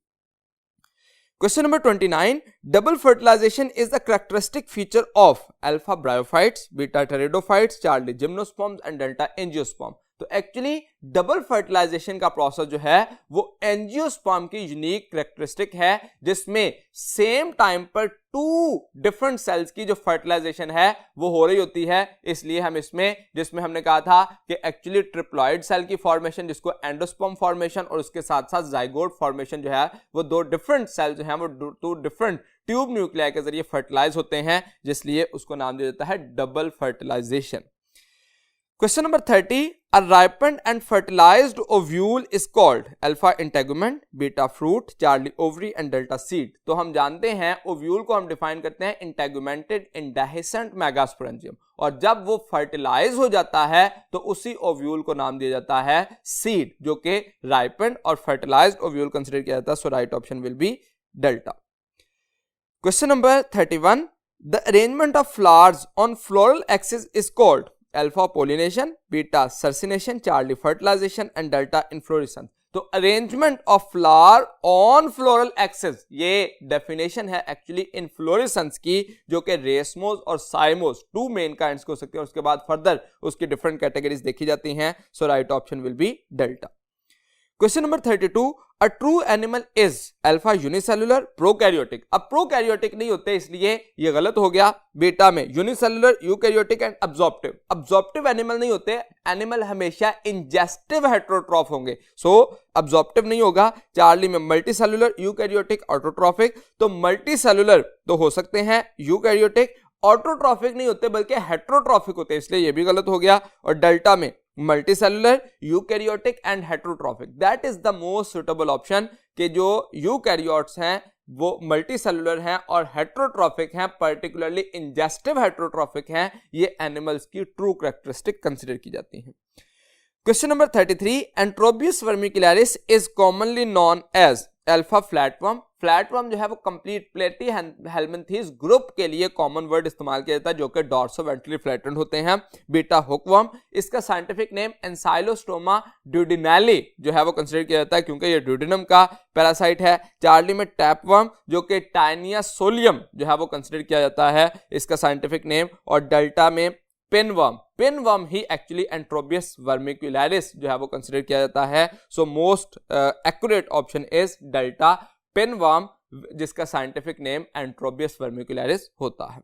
Question number 29, double fertilization is the characteristic feature of alpha bryophytes, beta pteridophytes, Charlie gymnosperms and delta angiosperm। तो एक्चुअली डबल फर्टिलाइजेशन का प्रोसेस जो है वो एंजियोस्पर्म की यूनिक कैरेक्टरिस्टिक है, जिसमें सेम टाइम पर टू डिफरेंट सेल्स की जो फर्टिलाइजेशन है वो हो रही होती है। इसलिए हम इसमें, जिसमें हमने कहा था कि एक्चुअली ट्रिप्लॉइड सेल की फॉर्मेशन जिसको एंडोस्पर्म फॉर्मेशन और उसके साथ साथ जाइगोट फॉर्मेशन जो है वो दो डिफरेंट सेल जो है वो टू डिफरेंट ट्यूब न्यूक्लियाई के जरिए फर्टिलाइज होते हैं, जिसलिए उसको नाम दिया जाता है double fertilisation. Question number 30, a ripened and fertilized ovule is called alpha integument, beta fruit, Charlie ovary and delta seed। तो हम जानते हैं ओव्यूल को हम डिफाइन करते हैं इंटेगुमेंटेड इंडेhiscent मेगास्पोरेंजियम, और जब वो फर्टिलाइज हो जाता है तो उसी ओव्यूल को नाम दिया जाता है सीड, जो कि राइपेंड और फर्टिलाइज्ड ओव्यूल कंसीडर किया जाता है। So right option will be delta. Question number 31, the arrangement of flowers on floral axis is called alpha pollination, beta circination, Charlie fertilisation and delta inflorescence. तो arrangement of flower on floral axis, ये डेफिनेशन है एक्चुअली इनफ्लोरेसेंस की, जो कि रेसमोस और साइमोस टू मेन काइंड्स हो सकते हैं, उसके बाद फर्दर उसकी डिफरेंट कैटेगरीज देखी जाती हैं। So right option will be delta. Question number 32, a true animal is alpha unicellular prokaryotic. अब प्रोकैरियोटिक नहीं होते इसलिए ये गलत हो गया। बीटा में unicellular, eukaryotic and absorptive. Absorptive animal नहीं होते, एनिमल हमेशा इंजेस्टिव हेटेरोट्रॉफ होंगे, सो अब्जॉर्प्टिव नहीं होगा। चार्ली में मल्टीसेलुलर, यूकैरियोटिक, ऑटोट्रॉफिक। तो मल्टीसेलुलर तो हो सकते हैं, यूकैरियोटिक, ऑटोट्रॉफिक नहीं होते बल्कि हेटेरोट्रॉफिक होते हैं, इसलिए ये भी गलत हो गया। और डेल्टा में multicellular, eukaryotic and heterotrophic, that is the most suitable option, कि जो यूकैरियोट्स हैं वो मल्टीसेलुलर हैं और हेटेरोट्रॉफिक हैं, पर्टिकुलरली इंजेस्टिव हेटेरोट्रॉफिक हैं, ये एनिमल्स की ट्रू कैरेक्टरिस्टिक कंसीडर की जाती हैं। Question number 33, Enterobius vermicularis is commonly known as alpha flatworm. Flatworm जो है वो कंप्लीट प्लेटी हेलमिंथीज ग्रुप के लिए कॉमन वर्ड इस्तेमाल किया जाता है, जो कि डॉर्सोवेंट्रली फ्लैटेंड होते हैं। बीटा हुकवर्म, इसका साइंटिफिक नेम एंसाइलोस्टोमा ड्यूडिनेली जो है वो कंसीडर किया जाता है, क्योंकि ये ड्यूडिनम का पैरासाइट है। चार्ली में टैपवर्म, जो कि टाइनिया सोलियम जो है वो कंसीडर किया जाता है, इसका साइंटिफिक नेम। और डेल्टा में पिनवर्म, पिनवर्म ही एक्चुअली एंट्रोबियस वर्मिकुलरिस जो है वो कंसीडर किया जाता है। So most accurate option is delta, pinworm, जिसका साइंटिफिक नेम एंट्रोबियस वर्मिकुलरिस होता है।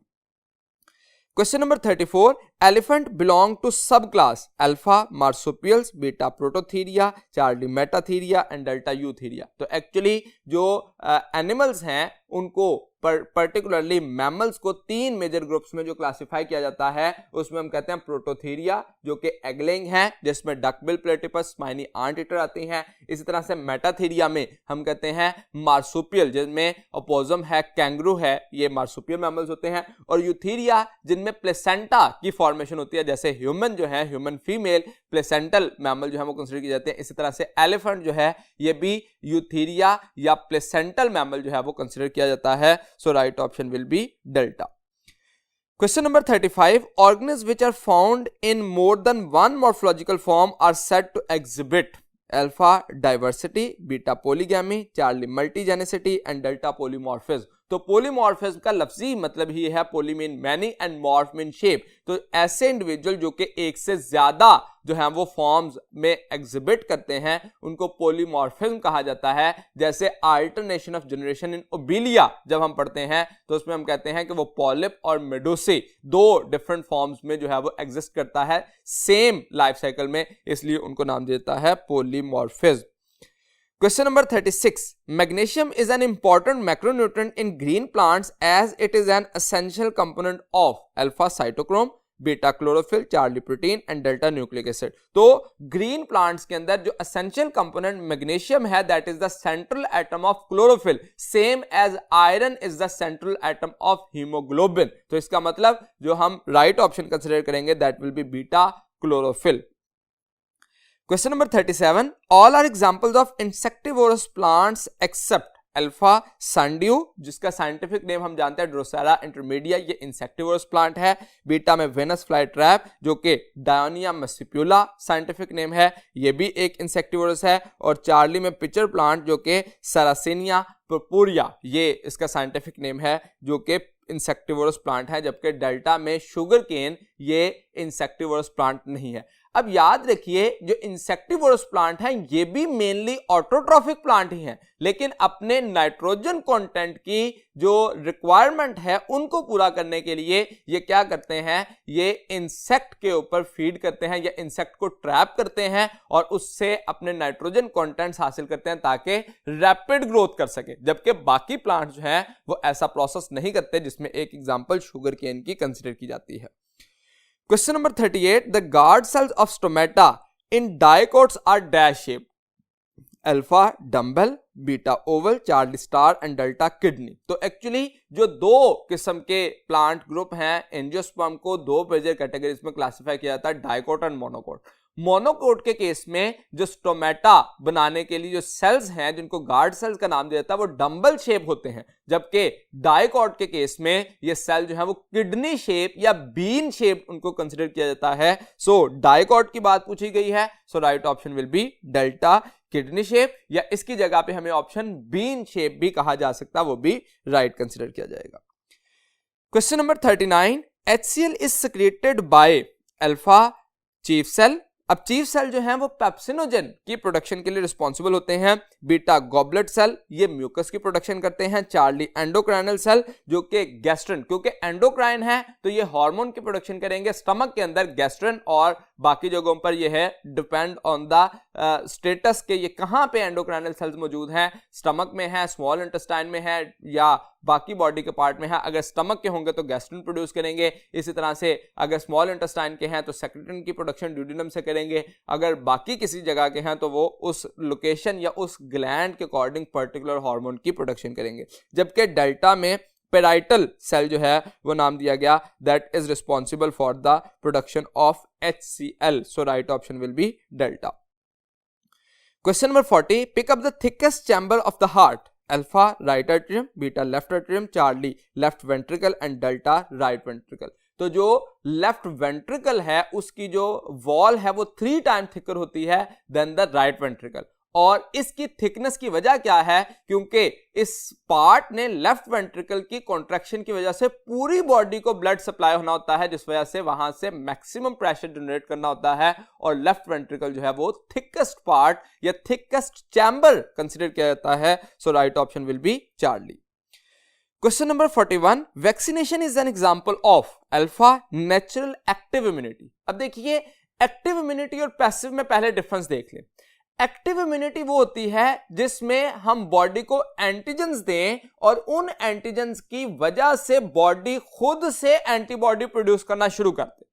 Question number 34, elephant belong to subclass alpha marsupials, beta Prototheria, Charlie Metatheria and delta Eutheria. तो एक्चुअली जो एनिमल्स हैं उनको पर्टिकुलरली मैमल्स को तीन मेजर ग्रुप्स में जो क्लासिफाई किया जाता है, उसमें हम कहते हैं प्रोटोथीरिया जो कि एगलिंग है, जिसमें duckbill, platypus, spiny anteater आती हैं। इसी तरह से मेटाथीरिया में हम कहते हैं मार्सुपियल, जिनमें ओपोजम है, कैंगरू है, ये मार्सुपियल मैमल्स होते हैं। और यूथीरिया जिनमें प्लेसेंटा की फॉर्मेशन होती है, जैसे ह्यूमन जो है, ह्यूमन फीमेल प्लेसेंटल मैमल जो है वो कंसीडर किए जाते हैं। इसी तरह से एलिफेंट जो है ये भी यूथीरिया या प्लेसेंटल मैमल जो है वो कंसीडर किया जाता है। So right option will be delta. Question number 35, organism which are found in more than one morphological form are said to exhibit alpha diversity, beta polygamy, Charlie multigenicity and delta polymorphism. तो पॉलीमॉर्फिज्म का लफ्जी मतलब ही है poly mean many and morph mean shape. तो ऐसे इंडिविजुअल जो कि एक से ज्यादा जो है वो फॉर्म्स में एग्जिबिट करते हैं उनको पॉलीमॉर्फिज्म कहा जाता है। जैसे alternation of generation in Obelia जब हम पढ़ते हैं तो उसमें हम कहते हैं कि वो पॉलिप और मेडुसी दो डिफरेंट फॉर्म्स में जो है वो एग्जिस्ट करता है सेम लाइफ साइकिल में, इसलिए उनको नाम देता है polymorphism. Question number 36, magnesium is an important macronutrient in green plants as it is an essential component of alpha cytochrome, beta chlorophyll, charlie protein and delta nucleic acid. तो ग्रीन प्लांट्स के अंदर जो एसेंशियल कंपोनेंट मैग्नीशियम है that is the central atom of chlorophyll, same as iron is the central atom of haemoglobin. तो इसका मतलब जो हम राइट ऑप्शन कंसीडर करेंगे that will be beta chlorophyll. Question number 37, all are examples of insectivorous plants except alpha sundew, जिसका साइंटिफिक नेम हम जानते हैं ड्रोसेरा इंटरमीडिया, ये इंसेक्टिवोरस प्लांट है। बीटा में वेनस फ्लाई ट्रैप जो कि डायोनिया मस्सिप्यूला साइंटिफिक नेम है, ये भी एक इंसेक्टिवोरस है। और चार्ली में पिचर प्लांट जो कि सरासिनिया पर्पुरिया, ये इसका साइंटिफिक नेम है जो कि इंसेक्टिवोरस प्लांट है। जबकि डेल्टा में शुगर केन ये इंसेक्टिवोरस प्लांट नहीं है। अब याद रखिए जो इंसेक्टिवोरस प्लांट हैं ये भी मेनली ऑटोट्रॉफिक प्लांट ही हैं, लेकिन अपने नाइट्रोजन कंटेंट की जो रिक्वायरमेंट है उनको पूरा करने के लिए ये क्या करते हैं, ये इंसेक्ट के ऊपर फीड करते हैं या इंसेक्ट को ट्रैप करते हैं और उससे अपने नाइट्रोजन कंटेंट्स हासिल करते हैं ताकि रैपिड ग्रोथ कर सके। जबकि बाकी प्लांट जो हैं वो ऐसा प्रोसेस नहीं करते, जिसमें एक एग्जांपल शुगर केन की कंसीडर की जाती है। Question number 38, the guard cells of stomata in dicots are dash shaped, alpha dumbbell, beta Oval, Charlie star and delta kidney. तो एक्चुअली जो दो किस्म के प्लांट ग्रुप हैं एंजियोस्पर्म को दो मेजर कैटेगरीज में क्लासिफाई किया जाता है, डाइकोट एंड मोनोकोट। मोनोकोट के केस में जो स्टोमेटा बनाने के लिए जो सेल्स हैं जिनको गार्ड सेल्स का नाम दिया जाता है वो डंबल शेप होते हैं, जबकि डाइकोट के केस में ये सेल जो है वो किडनी शेप या बीन शेप उनको कंसीडर किया जाता है। सो डाइकोट की बात पूछी गई है, so right option will be delta kidney shape, या इसकी जगह पे हमें ऑप्शन बीन शेप भी कहा जा सकता है, वो भी राइट कंसीडर किया जाएगा। Question number 39, HCl is secreted by alpha chief cell. अब चीफ सेल जो है वो पेप्सिनोजन की प्रोडक्शन के लिए रिस्पॉन्सिबल होते हैं, बीटा गॉबलेट सेल ये म्यूकस की प्रोडक्शन करते हैं, चार्ली एंडोक्राइनल सेल जो कि गैस्ट्रन, क्योंकि एंडोक्राइन है तो ये हार्मोन की प्रोडक्शन करेंगे, स्टमक के अंदर गैस्ट्रन और बाकी जगहों पर ये है डिपेंड ऑन द स्टेटस के ये कहां पे एंडोक्राइनल सेल्स मौजूद हैं, स्टमक में है, स्मॉल इंटेस्टाइन में है या बाकी बॉडी के पार्ट में है। अगर स्टमक के होंगे तो गैस्ट्रिन प्रोड्यूस करेंगे, इसी तरह से अगर स्मॉल इंटेस्टाइन के हैं तो सेक्रेटिन की प्रोडक्शन ड्यूडेनम से करेंगे, अगर बाकी किसी जगह के हैं तो वो उस लोकेशन या उस ग्लैंड के अकॉर्डिंग पर्टिकुलर हार्मोन की प्रोडक्शन करेंगे। जबकि डेल्टा में पेराइटल सेल जो है वो नाम दिया गया that is responsible for the production of HCl, so right option will be delta. Question number 40, pick up the thickest chamber of the heart, alpha right atrium, beta left atrium, charlie left ventricle and delta right ventricle. तो जो लेफ्ट वेंट्रिकल है उसकी जो वॉल है वो 3 टाइम थिकर होती है देन द राइट वेंट्रिकल, और इसकी थिकनेस की वजह क्या है, क्योंकि इस पार्ट ने लेफ्ट वेंट्रिकल की कॉन्ट्रैक्शन की वजह से पूरी बॉडी को ब्लड सप्लाई होना होता है, जिस वजह से वहां से मैक्सिमम प्रेशर जनरेट करना होता है, और लेफ्ट वेंट्रिकल जो है वो थिकेस्ट पार्ट या थिकेस्ट चैम्बर कंसीडर किया जाता है, so right option will be Charlie. Question number 41, vaccination is an example of alpha natural active immunity. अब देखिए एक्टिव इम्यूनिटी और पैसिव में पहले डिफरेंस देख लें। एक्टिव इम्यूनिटी वो होती है जिसमें हम बॉडी को एंटीजेंस दें और उन एंटीजेंस की वजह से बॉडी खुद से एंटीबॉडी प्रोड्यूस करना शुरू कर दे,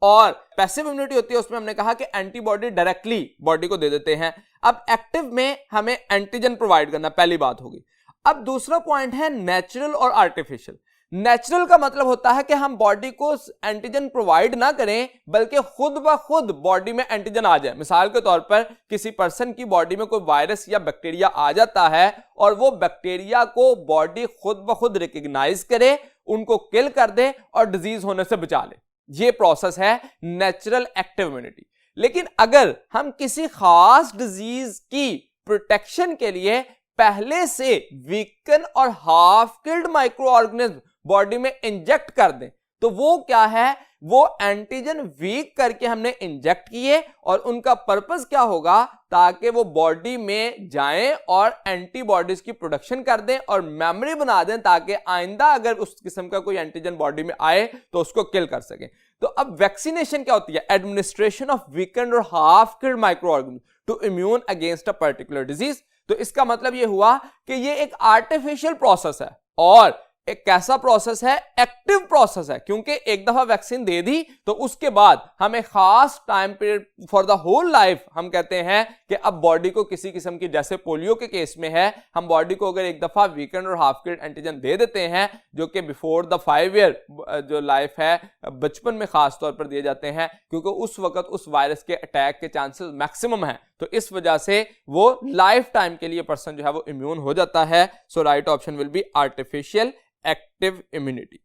और पैसिव इम्यूनिटी होती है उसमें हमने कहा कि एंटीबॉडी डायरेक्टली बॉडी को दे देते हैं। अब एक्टिव में हमें एंटीजन प्रोवाइड करना, पहली बात होगी। अब दूसरा पॉइंट है नेचुरल और आर्टिफिशियल। नेचुरल का मतलब होता है कि हम बॉडी को एंटीजन प्रोवाइड ना करें बल्कि खुद ब खुद बॉडी में एंटीजन आ जाए। मिसाल के तौर पर किसी पर्सन की बॉडी में कोई वायरस या बैक्टीरिया आ जाता है और वो बैक्टीरिया को बॉडी खुद ब खुद रिकॉग्नाइज करे, उनको किल कर दे और डिजीज होने से बचा ले, ये प्रोसेस है नेचुरल एक्टिव इम्यूनिटी। लेकिन अगर हम किसी खास डिजीज की प्रोटेक्शन के लिए पहले से वीकन और half killed micro organism body में इंजेक्ट कर दें तो वो क्या है, वो एंटीजन वीक करके हमने इंजेक्ट किए और उनका पर्पस क्या होगा, ताकि वो बॉडी में जाएं और एंटीबॉडीज की प्रोडक्शन कर दें और मेमोरी बना दें, ताकि आइंदा अगर उस किस्म का कोई एंटीजन बॉडी में आए तो उसको किल कर सकें। तो अब वैक्सीनेशन क्या होती है, एडमिनिस्ट्रेशन ऑफ वीकेंड और half killed micro organism to immune against a particular disease. तो इसका मतलब यह हुआ कि ये एक आर्टिफिशियल प्रोसेस है और एक कैसा प्रोसेस है, एक्टिव प्रोसेस है, क्योंकि एक दफा वैक्सीन दे दी तो उसके बाद हमें खास time period for the whole life हम कहते हैं कि अब बॉडी को किसी किस्म की, जैसे पोलियो के केस में है, हम बॉडी को अगर एक दफा वीकेंड और हाफ किल्ड एंटीजन दे देते हैं जो कि बिफोर द 5 ईयर जो लाइफ है बचपन में खास तौर पर दिए जाते हैं, क्योंकि उस वक्त उस वायरस के अटैक के चांसेस मैक्सिमम है, तो इस वजह से वो लाइफ टाइम के लिए पर्सन जो है वो इम्यून हो जाता है। So right option will be artificial active immunity.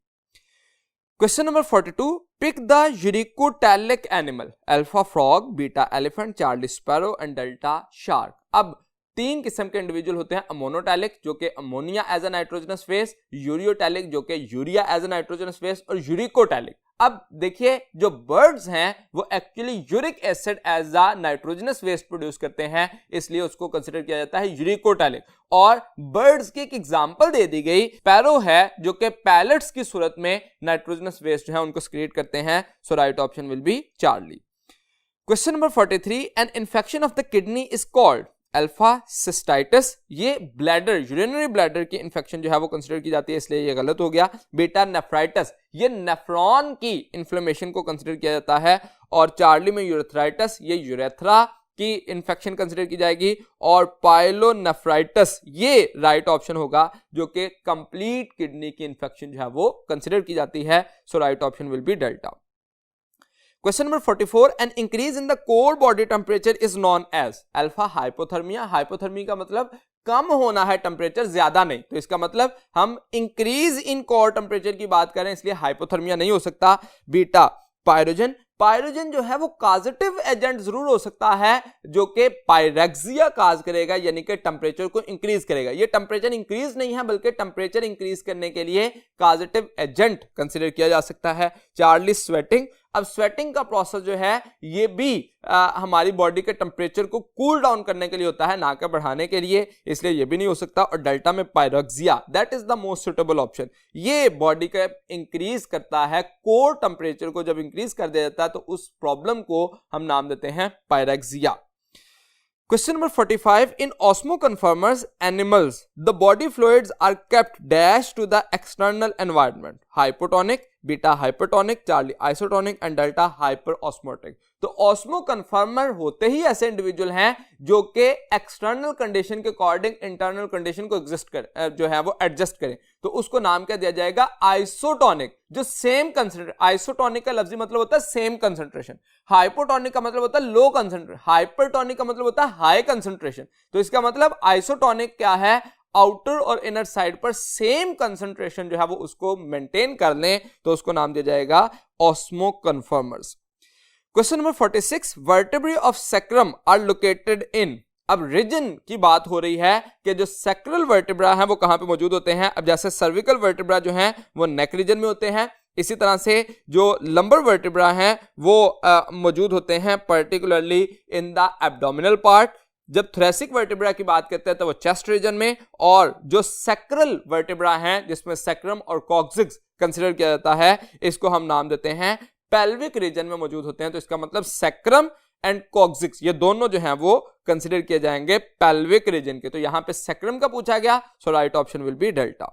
Question number 42, pick the uricotelic animal, alpha frog, beta elephant, Charlie sparrow and delta shark. अब 3 किस्म के इंडिविजुअल होते हैं, अमोनोटैलिक जो कि ammonia as a nitrogenous phase, ureotelic जो कि urea as a nitrogenous phase, और यूरिकोटैलिक। अब देखिए जो बर्ड्स हैं वो actually uric acid as a nitrogenous waste produce करते हैं, इसलिए उसको कंसीडर किया जाता है यूरिकोटैलिक। और बर्ड्स की एक एग्जांपल दे दी गई पैरो है जो कि पैलेट्स की सूरत में नाइट्रोजनस वेस्ट जो है उनको सीक्रेट करते हैं। So right option will be Charlie. Question number 43, an infection of the kidney is called alpha cystitis. ये ब्लैडर, यूरिनरी ब्लैडर की इंफेक्शन जो है वो कंसीडर की जाती है, इसलिए ये गलत हो गया। बीटा नेफ्राइटिस, ये नेफ्रॉन की इन्फ्लेमेशन को कंसीडर किया जाता है। और चार्ली में यूरेथ्राइटिस, ये यूरेथ्रा की इंफेक्शन कंसीडर की जाएगी। और पाइलोनेफ्राइटिस ये राइट ऑप्शन होगा जो कि कंप्लीट किडनी की इंफेक्शन जो है वो कंसीडर की जाती है। So right option will be delta. Question number 44, an increase in the core body temperature is known as alpha hypothermia. Hypothermia का मतलब कम होना है टेम्परेचर, ज्यादा नहीं, तो इसका मतलब हम इंक्रीज इन कोर टेम्परेचर की बात करें, इसलिए हाइपोथर्मिया नहीं हो सकता। बीटा पायरोजन, पायरोजन जो है वो कॉजेटिव एजेंट जरूर हो सकता है जो कि पायरेक्सिया काज करेगा, यानी कि टेम्परेचर को इंक्रीज करेगा। ये टेम्परेचर इंक्रीज नहीं है बल्कि टेम्परेचर इंक्रीज करने के लिए कॉजेटिव एजेंट कंसीडर किया जा सकता है। चार्ली स्वेटिंग, अब स्वेटिंग का प्रोसेस जो है ये भी हमारी बॉडी के टेम्परेचर को कूल डाउन करने के लिए होता है, ना कि बढ़ाने के लिए, इसलिए ये भी नहीं हो सकता। और डेल्टा में pyrexia, that is the most suitable option. ये बॉडी का इंक्रीज करता है, कोर टेम्परेचर को जब इंक्रीज कर दिया जाता है तो उस प्रॉब्लम को हम नाम देते हैं pyrexia. Question number 45, in osmoconformers animals the body fluids are kept dash to the external environment, hypotonic, beta hypertonic, charlie isotonic and delta hyperosmotic। तो ऑस्मोकन्फर्मर होते ही ऐसे इंडिविजुअल हैं जो कि एक्सटर्नल कंडीशन के अकॉर्डिंग इंटरनल कंडीशन को जो है वो एडजस्ट करें, तो उसको नाम क्या दिया जाएगा, आइसोटोनिक, जो सेम कंसेंट्रेशन। आइसोटोनिक का लफ्जी मतलब होता है सेम कंसेंट्रेशन, हाइपोटोनिक का मतलब होता है लो कंसेंट्रेशन, हाइपरटोनिक का मतलब होता है हाई कंसेंट्रेशन। तो इसका मतलब आइसोटोनिक क्या है, आउटर और इनर साइड पर सेम कंसेंट्रेशन जो है वो उसको मेंटेन कर लें, तो उसको नाम दिया जाएगा osmoconformers. Question number 46, vertebrae of sacrum are located in. अब रीजन की बात हो रही है कि जो सैक्रल वर्टेब्रा है वो कहां पे मौजूद होते हैं। अब जैसे सर्विकल वर्टेब्रा जो हैं वो नेक रीजन में होते हैं, इसी तरह से जो लंबर वर्टेब्रा हैं वो मौजूद होते हैं particularly in the abdominal part. जब थोरेसिक वर्टेब्रा की बात करते हैं तो वो चेस्ट रीजन में, और जो सैक्रल वर्टेब्रा हैं जिसमें सैक्रम और कॉक्सिक्स कंसीडर किया जाता है, इसको हम नाम देते हैं पेल्विक रीजन में मौजूद होते हैं। तो इसका मतलब सैक्रम एंड कॉक्सिक्स ये दोनों जो हैं वो कंसीडर किए जाएंगे पेल्विक रीजन के। तो यहां पे सैक्रम का पूछा गया, so right option will be delta.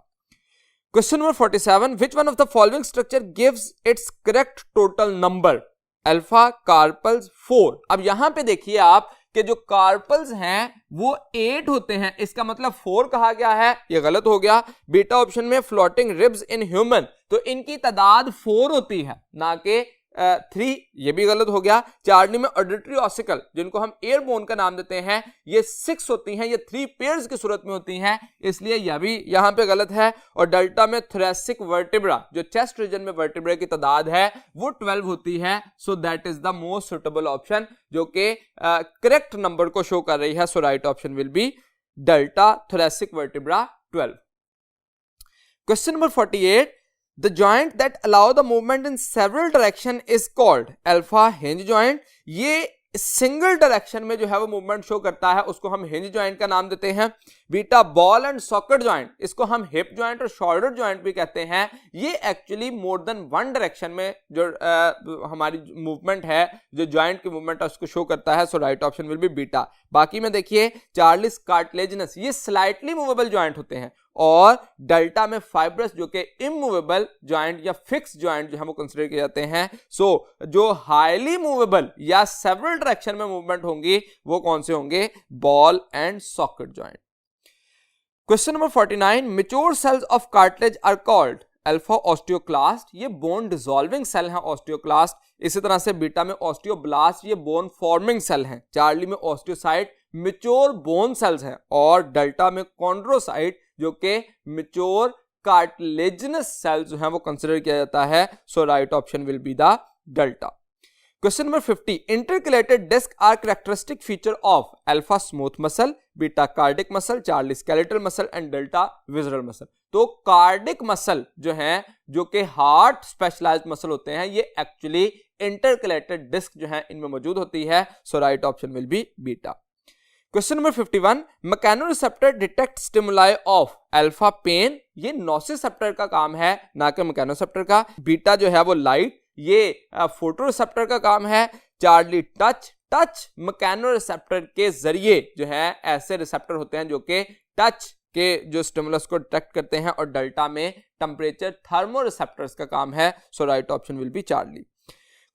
Question number 47, which one of the following structure gives its correct total number, alpha carpals 4। अब यहां पे देखिए आप कि जो कार्पल्स हैं वो 8 होते हैं, इसका मतलब 4 कहा गया है, ये गलत हो गया। बीटा ऑप्शन में फ्लोटिंग रिब्स इन ह्यूमन, तो इनकी तादाद 4 होती है ना कि 3, ये भी गलत हो गया। चार्ली में ऑडिटरी ऑसिकल जिनको हम एयरबोन का नाम देते हैं ये 6 होती हैं, ये 3 पेयर्स की सूरत में होती हैं, इसलिए यह भी यहां पे गलत है। और डेल्टा में थोरेसिक वर्टेब्रा जो चेस्ट रीजन में वर्टेब्रा की तादाद है वो 12 होती है, so that is the most suitable option जो कि करेक्ट नंबर को शो कर रही है। So right option will be delta thoracic vertebra 12। Question number 48, the joint that allow the movement in several direction is called alpha hinge joint। ये सिंगल डायरेक्शन में जो है वो मूवमेंट शो करता है, उसको हम हिंज जॉइंट का नाम देते हैं। Beta ball and socket joint, इसको हम हिप जॉइंट और शोल्डर जॉइंट भी कहते हैं। ये actually more than one direction में जो हमारी मूवमेंट है, जो जॉइंट की मूवमेंट है उसको शो करता है, so right option will be beta. बाकी में देखिए चार्लिस कार्टिलेजिनस ये स्लाइटली मूवेबल जॉइंट होते हैं, और डेल्टा में फाइब्रस जो कि इमूवेबल जॉइंट या फिक्स जॉइंट जो हम कंसीडर किए जाते हैं। सो जो हाईली मूवेबल या सेवरल डायरेक्शन में मूवमेंट होंगी वो कौन से होंगे, ball and socket joint. Question number 49, mature cells of cartilage are called alpha osteoclast, ये बोन डिसॉल्विंग सेल हैं ऑस्टियोक्लास्ट। इसी तरह से बीटा में ऑस्टियोब्लास्ट ये बोन फॉर्मिंग सेल हैं। चार्ली में ऑस्टियोसाइट मैच्योर बोन सेल्स हैं, और डेल्टा में कॉन्ड्रोसाइट जो कि मैच्योर कार्टिलेजिनस सेल्स जो हैं वो कंसीडर किया जाता है। So right option will be the delta. Question number 50, intercalated disc are characteristic feature of alpha smooth muscle, beta cardiac muscle, charlie skeletal muscle and delta visceral muscle. तो कार्डिक मसल जो हैं जो कि हार्ट स्पेशलाइज्ड मसल होते हैं, ये एक्चुअली इंटरकलेटेड डिस्क जो है इनमें मौजूद होती है। So right option will be beta. Question number 51, mechanoreceptor detect stimuli of alpha pain, ये नोसिसेप्टर का काम है ना कि मैकेनोसेप्टर का। बीटा जो है वो लाइट, ये फोटोरिसेप्टर का काम है। चार्ली टच मैकेनोरिसेप्टर के जरिए जो है ऐसे रिसेप्टर होते हैं जो कि टच के जो स्टिमुलस को डिटेक्ट करते हैं, और डेल्टा में टेम्परेचर थर्मोरिसेप्टर्स का काम है। So right option will be Charlie.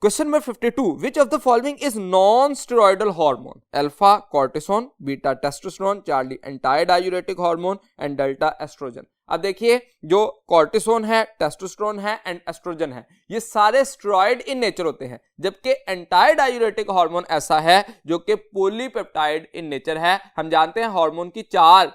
Question number 52, which of the following is non steroidal hormone, alpha cortisone, beta testosterone, charlie anti diuretic hormone and delta estrogen. अब देखिए जो कॉर्टिसोन है, टेस्टोस्टेरोन है एंड एस्ट्रोजन है, ये सारे स्टेरॉइड इन नेचर होते हैं, जबकि एंटाई डायूरेटिक हार्मोन ऐसा है जो कि पॉलीपेप्टाइड इन नेचर है। हम जानते हैं हार्मोन की 4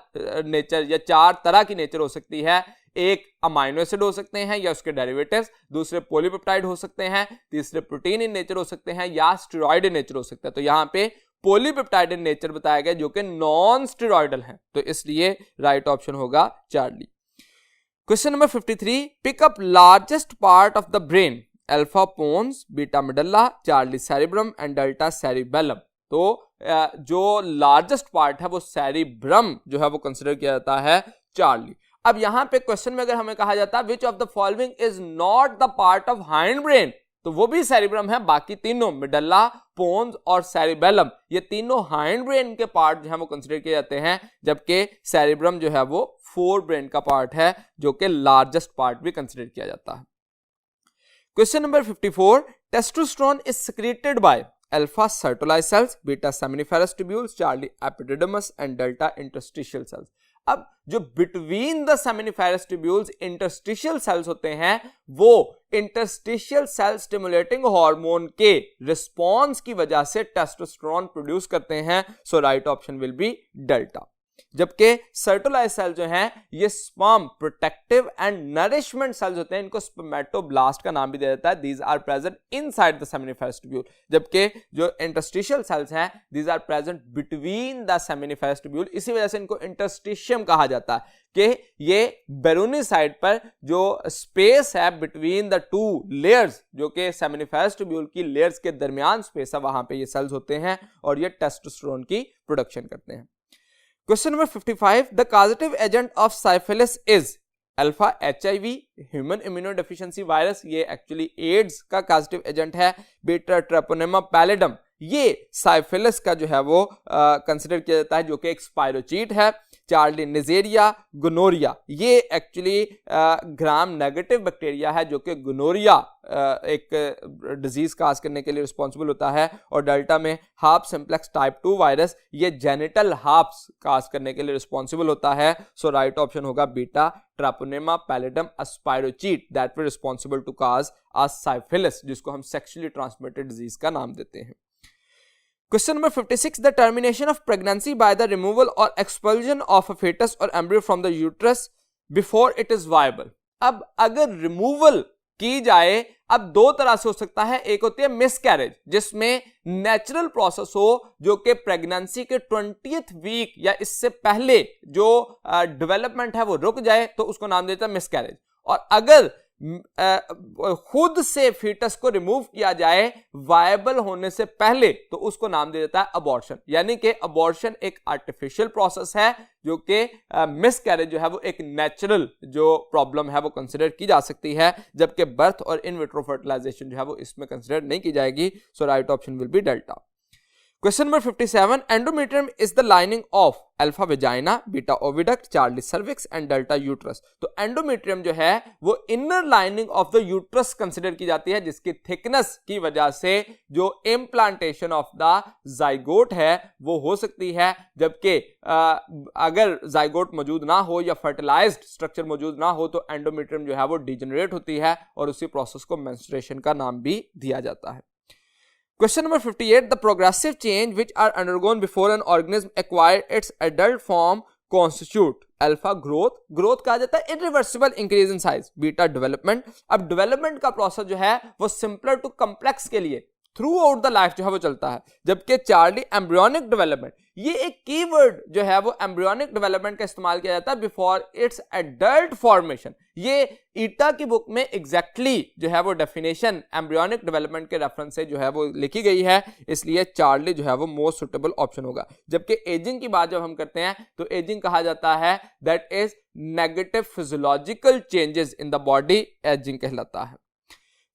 नेचर या 4 तरह की नेचर हो सकती है। एक अमाइनो एसिड हो सकते हैं या उसके डेरिवेटिव्स, दूसरे पॉलीपेप्टाइड हो सकते हैं, तीसरे प्रोटीन इन नेचर हो सकते हैं या स्टेरॉइड इन नेचर हो सकता है। तो यहाँ पे पॉलीपेप्टाइड इन नेचर बताया गया जो कि नॉन स्टेरॉइडल है, तो इसलिए राइट ऑप्शन होगा charlie. Question number 53, pick up largest part of the brain, alpha pons, beta medulla, charlie cerebrum and delta cerebellum. तो जो लार्जेस्ट पार्ट है वो सेरिब्रम जो है वो कंसिडर किया जाता है चार्ली। अब यहां पे क्वेश्चन में अगर हमें कहा जाता है विच of the following is not the part of hind brain, तो वो भी सेरिब्रम है, बाकी तीनों मेडुल्ला, पोन्स और सेरिबेलम ये तीनों हाइंड ब्रेन के पार्ट जो है वो कंसिडर किए जाते हैं, जबकि सेरिब्रम जो है वो फोर ब्रेन का पार्ट है जो कि लार्जेस्ट पार्ट भी कंसिडर किया जाता है। Question number 54, testosterone is secreted by alpha Sertoli's cells, beta seminiferous tubules, charlie epididymis and delta interstitial cells. अब जो between the seminiferous tubules interstitial cells होते हैं वो इंटरस्टिशियल सेल स्टिमुलेटिंग हार्मोन के रिस्पॉन्स की वजह से टेस्टोस्टेरोन प्रोड्यूस करते हैं, so right option will be delta. जबकि सर्टोलाइज सेल जो हैं ये sperm protective and nourishment cells होते हैं, इनको स्पर्मेटोब्लास्ट का नाम भी दिया जाता है, these are present inside the seminiferous tubule, जबकि जो इंटरस्टिशियल सेल्स हैं these are present between the seminiferous tubule, इसी वजह से इनको इंटरस्टिशियम कहा जाता है कि ये बैरूनी साइड पर जो स्पेस है बिटवीन द टू लेयर्स, जो कि सेमिनिफेरस ट्यूब्यूल की लेयर्स के दरमियान स्पेस है, वहां पे ये सेल्स होते हैं और ये टेस्टोस्टेरोन की प्रोडक्शन करते हैं। Question number 55, the causative agent of syphilis is alpha HIV, human immunodeficiency virus, ये एक्चुअली एड्स का causative एजेंट है, बीटा ट्रेपोनेमा पैलिडम ये साइफिलिस का जो है वो कंसिडर किया जाता है जो कि एक स्पाइरोचीट है, चार्ली निजेरिया, गोनोरिया ये एक्चुअली ग्राम नेगेटिव बैक्टीरिया है जो कि गोनोरिया एक डिजीज काज करने के लिए रिस्पॉन्सिबल होता है, और डेल्टा में हाफ सिंप्लेक्स टाइप 2 वायरस ये जेनिटल हाफ्स काज करने के लिए रिस्पॉन्सिबल होता है, सो राइट ऑप्शन होगा beta treponema pallidum a spirochete that will responsible to cause a syphilis, जिसको हम सेक्सुअली ट्रांसमिटेड डिजीज का नाम देते हैं। Question number 56, the termination of pregnancy by the removal or expulsion of a fetus or embryo from the uterus before it is viable। अब अगर रिमूवल की जाए, अब दो तरह से हो सकता है, एक होती है मिसकैरेज जिसमें नेचुरल प्रोसेस हो जो कि प्रेगनेंसी के 20th वीक या इससे पहले जो डेवलपमेंट है वो रुक जाए तो उसको नाम देता है मिसकैरेज, और अगर खुद से फीटस को रिमूव किया जाए वायबल होने से पहले तो उसको नाम दे देता है अबॉर्शन। यानी कि अबॉर्शन एक आर्टिफिशियल प्रोसेस है जो कि मिसकैरेज जो है वो एक नेचुरल जो प्रॉब्लम है वो कंसिडर की जा सकती है, जबकि बर्थ और इन विट्रो फर्टिलाइजेशन जो है वो इसमें कंसिडर नहीं की जाएगी, so right option will be delta. Question number 57, endometrium is the lining of alpha vagina, beta oviduct, charlie cervix and delta uterus. तो एंडोमेट्रियम जो है वो inner lining of the uterus consider की जाती है, जिसकी थिकनेस की वजह से जो इम्प्लांटेशन ऑफ द जाइगोट है वो हो सकती है, जबकि अगर जाइगोट मौजूद ना हो या फर्टिलाइज्ड स्ट्रक्चर मौजूद ना हो तो एंडोमेट्रियम जो है वो डिजेनरेट होती है और उसी प्रोसेस को मेंस्ट्रुएशन का नाम भी दिया जाता है। Question number 58, the progressive change which are undergone before an organism acquire its adult form constitute alpha growth कहा जाता है, irreversible increase in size, beta development. अब डेवलपमेंट का प्रोसेस जो है वो सिंपलर टू कम्प्लेक्स के लिए थ्रू आउट द लाइफ जो है वो चलता है, जबकि चार्ली एम्ब्रियोनिक डेवलपमेंट ये एक कीवर्ड जो है वो एम्ब्रियोनिक डेवलपमेंट का इस्तेमाल किया जाता है बिफोर इट्स एडल्ट फॉर्मेशन। ये ईटा की बुक में एग्जैक्टली जो है वो डेफिनेशन एम्ब्रियोनिक डेवलपमेंट के रेफरेंस से जो है वो लिखी गई है, इसलिए चार्ली जो है वो मोस्ट सुटेबल ऑप्शन होगा। जबकि एजिंग की बात जब हम करते हैं तो एजिंग कहा जाता है that is negative physiological changes in the body, ageing कहलाता है।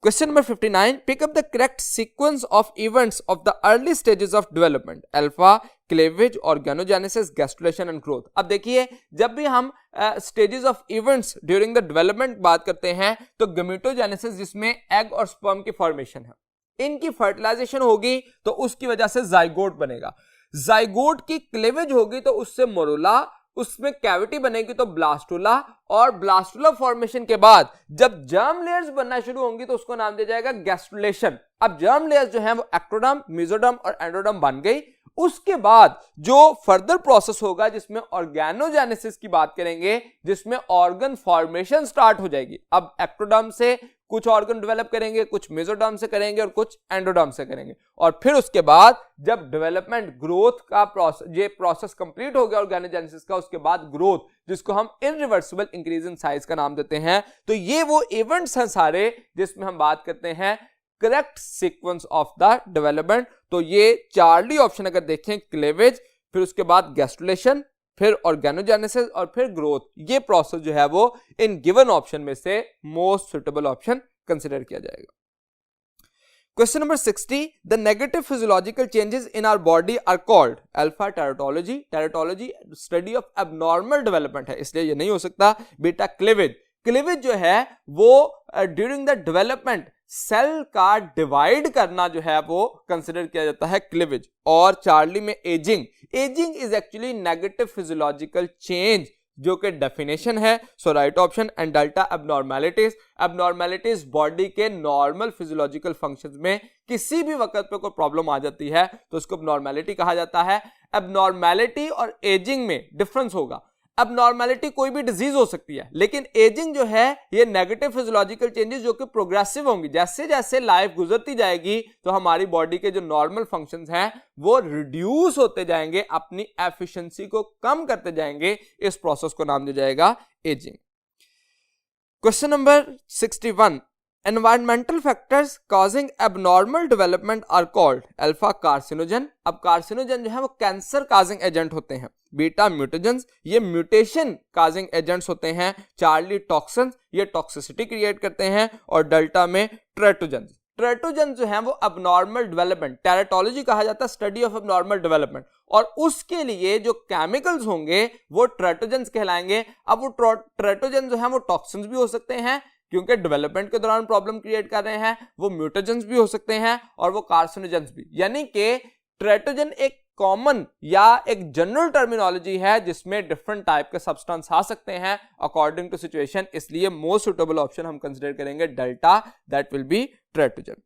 Question number 59, pick up the correct sequence of events of the early stages of development, alpha, cleavage, organogenesis, gastrulation and growth। अब देखिए जब भी हम stages of events during the development बात करते हैं तो गमीटोजेनेसिस जिसमें एग और स्पर्म की फॉर्मेशन है, इनकी फर्टिलाइजेशन होगी तो उसकी वजह से जाइगोट बनेगा, जाइगोट की क्लेवेज होगी तो उससे मोरुला, उसमें कैविटी बनेगी तो ब्लास्टुला, और ब्लास्टुला फॉर्मेशन के बाद जब जर्म लेयर्स बनना शुरू होंगी तो उसको नाम दिया जाएगा गैस्ट्रुलेशन। अब जर्म लेयर्स जो है वो एक्टोडर्म, मेसोडर्म और एंडोडर्म बन गई। उसके बाद जो फर्दर प्रोसेस होगा जिसमें ऑर्गेनोजेनेसिस की बात करेंगे, जिसमें ऑर्गन फॉर्मेशन स्टार्ट हो जाएगी। अब एक्टोडर्म से कुछ ऑर्गन डेवलप करेंगे, कुछ मेसोडर्म से करेंगे और कुछ एंडोडर्म से करेंगे, और फिर उसके बाद जब डेवलपमेंट ग्रोथ का प्रोसेस कंप्लीट हो गया ऑर्गेनोजेनेसिस का, उसके बाद ग्रोथ, जिसको हम इरिवर्सिबल इंक्रीज इन साइज का नाम देते हैं। तो ये वो इवेंट्स हैं सारे जिसमें हम बात करते हैं correct sequence of the development. तो ये चार्ली ऑप्शन अगर देखें, क्लेवेज, फिर उसके बाद गैस्ट्रुलेशन, फिर ऑर्गेनोजेनेसिस और फिर ग्रोथ, ये प्रोसेस जो है वो इन गिवन ऑप्शन में से मोस्ट सुटेबल ऑप्शन कंसीडर किया जाएगा। Question number 60, the negative physiological changes in our body are called alpha teratology. Teratology study of abnormal development है, इसलिए ये नहीं हो सकता। बेटा क्लीवेज, क्लीवेज जो है वो ड्यूरिंग द डेवलपमेंट सेल का डिवाइड करना जो है वो कंसिडर किया जाता है क्लीवेज। और चार्ली में ageing, ageing is actually negative physiological change, जो कि डेफिनेशन है। So right option. And delta abnormalities, abnormalities body के नॉर्मल फिजियोलॉजिकल फंक्शंस में किसी भी वक्त पे कोई प्रॉब्लम आ जाती है तो उसको एबनॉर्मेलिटी कहा जाता है। एबनॉर्मेलिटी और एजिंग में डिफरेंस होगा। एबनॉर्मेलिटी कोई भी डिजीज हो सकती है, लेकिन एजिंग जो है ये नेगेटिव फिजियोलॉजिकल चेंजेस जो कि प्रोग्रेसिव होंगी। जैसे जैसे लाइफ गुजरती जाएगी तो हमारी बॉडी के जो नॉर्मल फंक्शंस हैं वो रिड्यूस होते जाएंगे, अपनी एफिशिएंसी को कम करते जाएंगे। इस प्रोसेस को नाम दिया जाएगा ageing. Question number 61, environmental factors causing abnormal development are called alpha carcinogen. अब कार्सिनोजन जो है वो कैंसर काजिंग एजेंट होते हैं। बीटा म्यूटेजेंस, ये म्यूटेशन काजिंग एजेंट्स होते हैं। चार्ली टॉक्सिन्स, ये टॉक्सिसिटी क्रिएट करते हैं। और डेल्टा में ट्रेटोजेंस, ट्रेटोजेंस जो है वो अबनॉर्मल डेवलपमेंट, टेराटोलॉजी कहा जाता है स्टडी ऑफ अबनॉर्मल डेवलपमेंट, और उसके लिए जो केमिकल्स होंगे वो ट्रेटोजेंस कहलाएंगे। अब वो ट्रेटोजेंस जो है वो टॉक्सिन्स भी हो सकते हैं क्योंकि डेवलपमेंट के दौरान प्रॉब्लम क्रिएट कर रहे हैं, वो म्यूटेजेंस भी हो सकते हैं और वो कार्सिनोजेंस भी। यानी कि ट्रेटोजन एक कॉमन या एक जनरल टर्मिनोलॉजी है जिसमें डिफरेंट टाइप के सब्सटेंस आ सकते हैं अकॉर्डिंग टू सिचुएशन, इसलिए मोस्ट सुटेबल ऑप्शन हम कंसीडर करेंगे delta, that will be teratogen.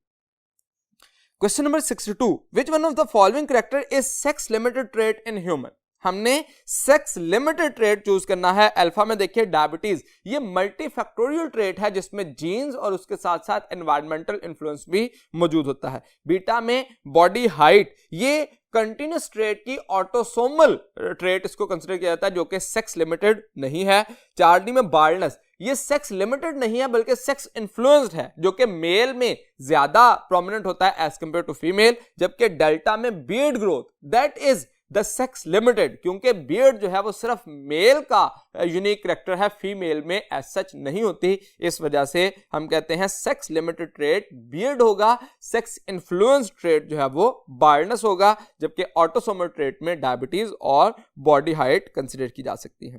Question number 62, which one of the following character is sex limited trait in human. हमने सेक्स लिमिटेड ट्रेट चूज करना है। अल्फा में देखिए डायबिटीज, ये मल्टीफैक्टोरियल ट्रेट है जिसमें जीन्स और उसके साथ साथ एनवायरमेंटल इन्फ्लुएंस भी मौजूद होता है। बीटा में बॉडी हाइट, ये कंटिन्यूस ट्रेट की ऑटोसोमल ट्रेट इसको कंसिडर किया जाता है जो कि सेक्स लिमिटेड नहीं है। चार्ली में बाल्डनेस, ये सेक्स लिमिटेड नहीं है बल्कि सेक्स इन्फ्लुएंस्ड है जो कि मेल में ज्यादा प्रोमिनेंट होता है एज कंपेयर टू फीमेल। जबकि डेल्टा में beard growth, that is the sex limited, क्योंकि बियर्ड जो है वो सिर्फ मेल का यूनिक कैरेक्टर है, फीमेल में एज सच नहीं होती। इस वजह से हम कहते हैं सेक्स लिमिटेड ट्रेट बियर्ड होगा, सेक्स इन्फ्लुएंस ट्रेट जो है वो बाल्डनेस होगा, जबकि ऑटोसोमल ट्रेट में डायबिटीज और बॉडी हाइट कंसिडर की जा सकती है।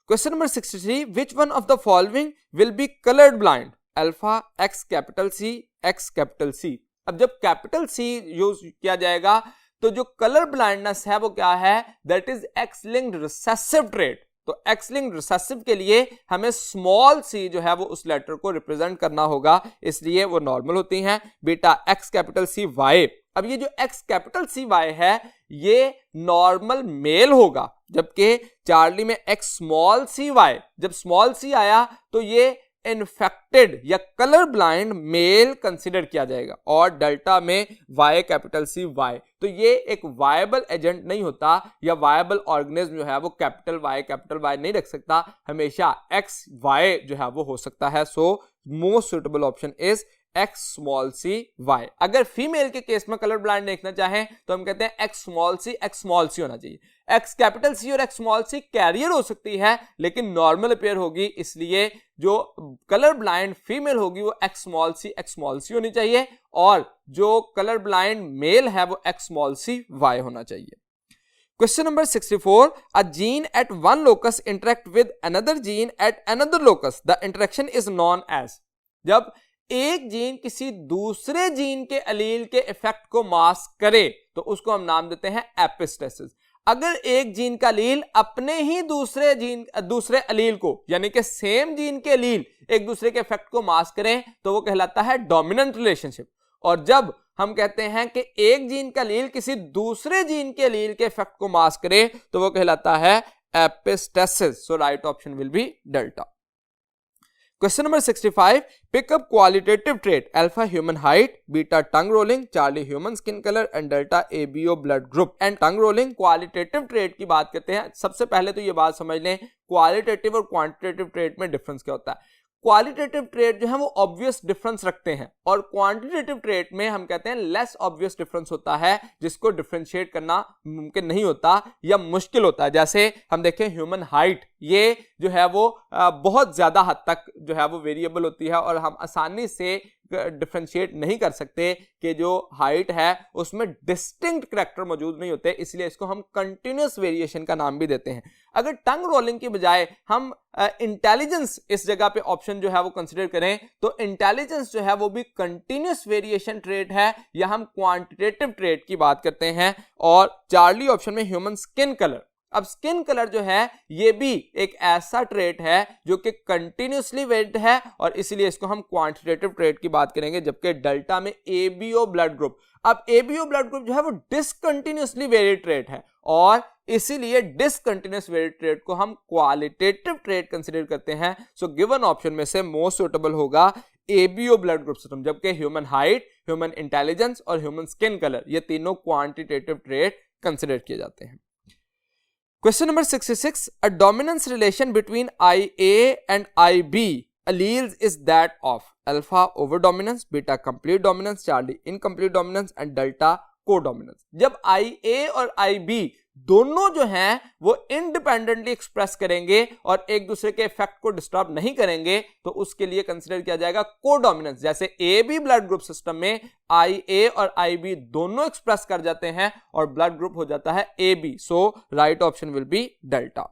Question number 63, which one of the following will be coloured blind. Alpha X capital C, X capital C. अब जब कैपिटल सी यूज किया जाएगा तो जो कलर ब्लाइंडनेस है वो क्या है, that is x linked recessive trait. तो एक्स लिंक्ड रिसेसिव के लिए हमें स्मॉल सी जो है वो उस लेटर को रिप्रेजेंट करना होगा, इसलिए वो नॉर्मल होती हैं। बेटा एक्स कैपिटल सी वाई, अब ये जो एक्स कैपिटल सी वाई है ये नॉर्मल मेल होगा, जबकि चार्ली में एक्स स्मॉल सी वाई, जब स्मॉल सी आया तो ये इन्फेक्टेड या कलर ब्लाइंड मेल कंसिडर किया जाएगा। और डेल्टा में वाई कैपिटल सी वाई, तो ये एक वायबल एजेंट नहीं होता या वायबल ऑर्गेनिज्म जो है वो कैपिटल वाई नहीं रख सकता, हमेशा एक्स वाई जो है वो हो सकता है। So most suitable option is X small C Y. अगर फीमेल के केस में कलर ब्लाइंड देखना चाहें तो हम कहते हैं एक्स स्मॉल सी होना चाहिए। एक्स कैपिटल सी और एक्स स्मॉल सी कैरियर हो सकती है लेकिन नॉर्मल अपीयर होगी, इसलिए जो कलर ब्लाइंड फीमेल होगी वो एक्स स्मॉल सी होनी चाहिए, और जो कलर ब्लाइंड मेल है वो एक्स स्मॉल सी वाई होना चाहिए। Question number 64, a gene at one locus interact with another gene at another locus, the interaction is known as. जब एक जीन किसी दूसरे जीन के एलील के इफेक्ट को मास्क करे तो उसको हम नाम देते हैं एपिस्टेसिस। अगर एक जीन का लील अपने ही दूसरे अलील को, यानी कि सेम जीन के लील एक दूसरे के इफेक्ट को मास्क करें तो वो कहलाता है डोमिनेंट रिलेशनशिप। और जब हम कहते हैं कि एक जीन का लील किसी दूसरे जीन के लील के इफेक्ट को मास्क करे तो वो कहलाता है epistasis. So right option will be delta. Question number 65. Pick up qualitative trait alpha human height, beta tongue rolling, Charlie human skin color and delta ABO blood group. And tongue rolling qualitative trait की बात करते हैं। सबसे पहले तो ये बात समझ लें क्वालिटेटिव और क्वांटिटेटिव ट्रेट में डिफरेंस क्या होता है। क्वालिटेटिव ट्रेट जो है वो ऑब्वियस डिफरेंस रखते हैं और क्वांटिटेटिव ट्रेट में हम कहते हैं लेस ऑब्वियस डिफरेंस होता है, जिसको डिफरेंशिएट करना मुमकिन नहीं होता या मुश्किल होता है। जैसे हम देखें ह्यूमन हाइट, ये जो है वो बहुत ज्यादा हद तक जो है वो वेरिएबल होती है और हम आसानी से डिफरेंशिएट नहीं कर सकते कि जो हाइट है उसमें डिस्टिंक्ट करैक्टर मौजूद नहीं होते, इसलिए इसको हम कंटिन्यूअस वेरिएशन का नाम भी देते हैं। अगर टंग रोलिंग की बजाय हम इंटेलिजेंस इस जगह पे ऑप्शन जो है वो कंसीडर करें तो इंटेलिजेंस जो है वो भी कंटिन्यूअस वेरिएशन ट्रेट है या हम क्वांटिटेटिव ट्रेट की बात करते हैं। और चार्ली ऑप्शन में ह्यूमन स्किन कलर, अब स्किन कलर जो है ये भी एक ऐसा ट्रेट है जो कि कंटिन्यूसली वेरिड है और इसीलिए इसको हम क्वांटिटेटिव ट्रेट की बात करेंगे। जबकि डेल्टा में एबीओ ब्लड ग्रुप, अब एबीओ ब्लड ग्रुप जो है वो डिसकंटिन्यूसली वेरिड ट्रेट है और इसीलिए डिसकंटिन्यूअस वेरिड ट्रेट को हम क्वालिटेटिव ट्रेट कंसीडर करते हैं। सो गिवन ऑप्शन में से मोस्ट सुटेबल होगा एबीओ ब्लड ग्रुप सिस्टम, जबकि ह्यूमन हाइट, ह्यूमन इंटेलिजेंस और ह्यूमन स्किन कलर ये तीनों क्वांटिटेटिव ट्रेट कंसीडर किए जाते हैं। Question number 66. A dominance relation between IA and IB alleles is that of alpha overdominance, beta complete dominance, Charlie incomplete dominance and delta codominance. जब IA और IB दोनों जो हैं वो इंडिपेंडेंटली एक्सप्रेस करेंगे और एक दूसरे के इफेक्ट को डिस्टर्ब नहीं करेंगे तो उसके लिए कंसीडर किया जाएगा कोडोमिनेंस। जैसे AB ब्लड ग्रुप सिस्टम में IA और IB दोनों एक्सप्रेस कर जाते हैं और ब्लड ग्रुप हो जाता है AB। So right option will be delta.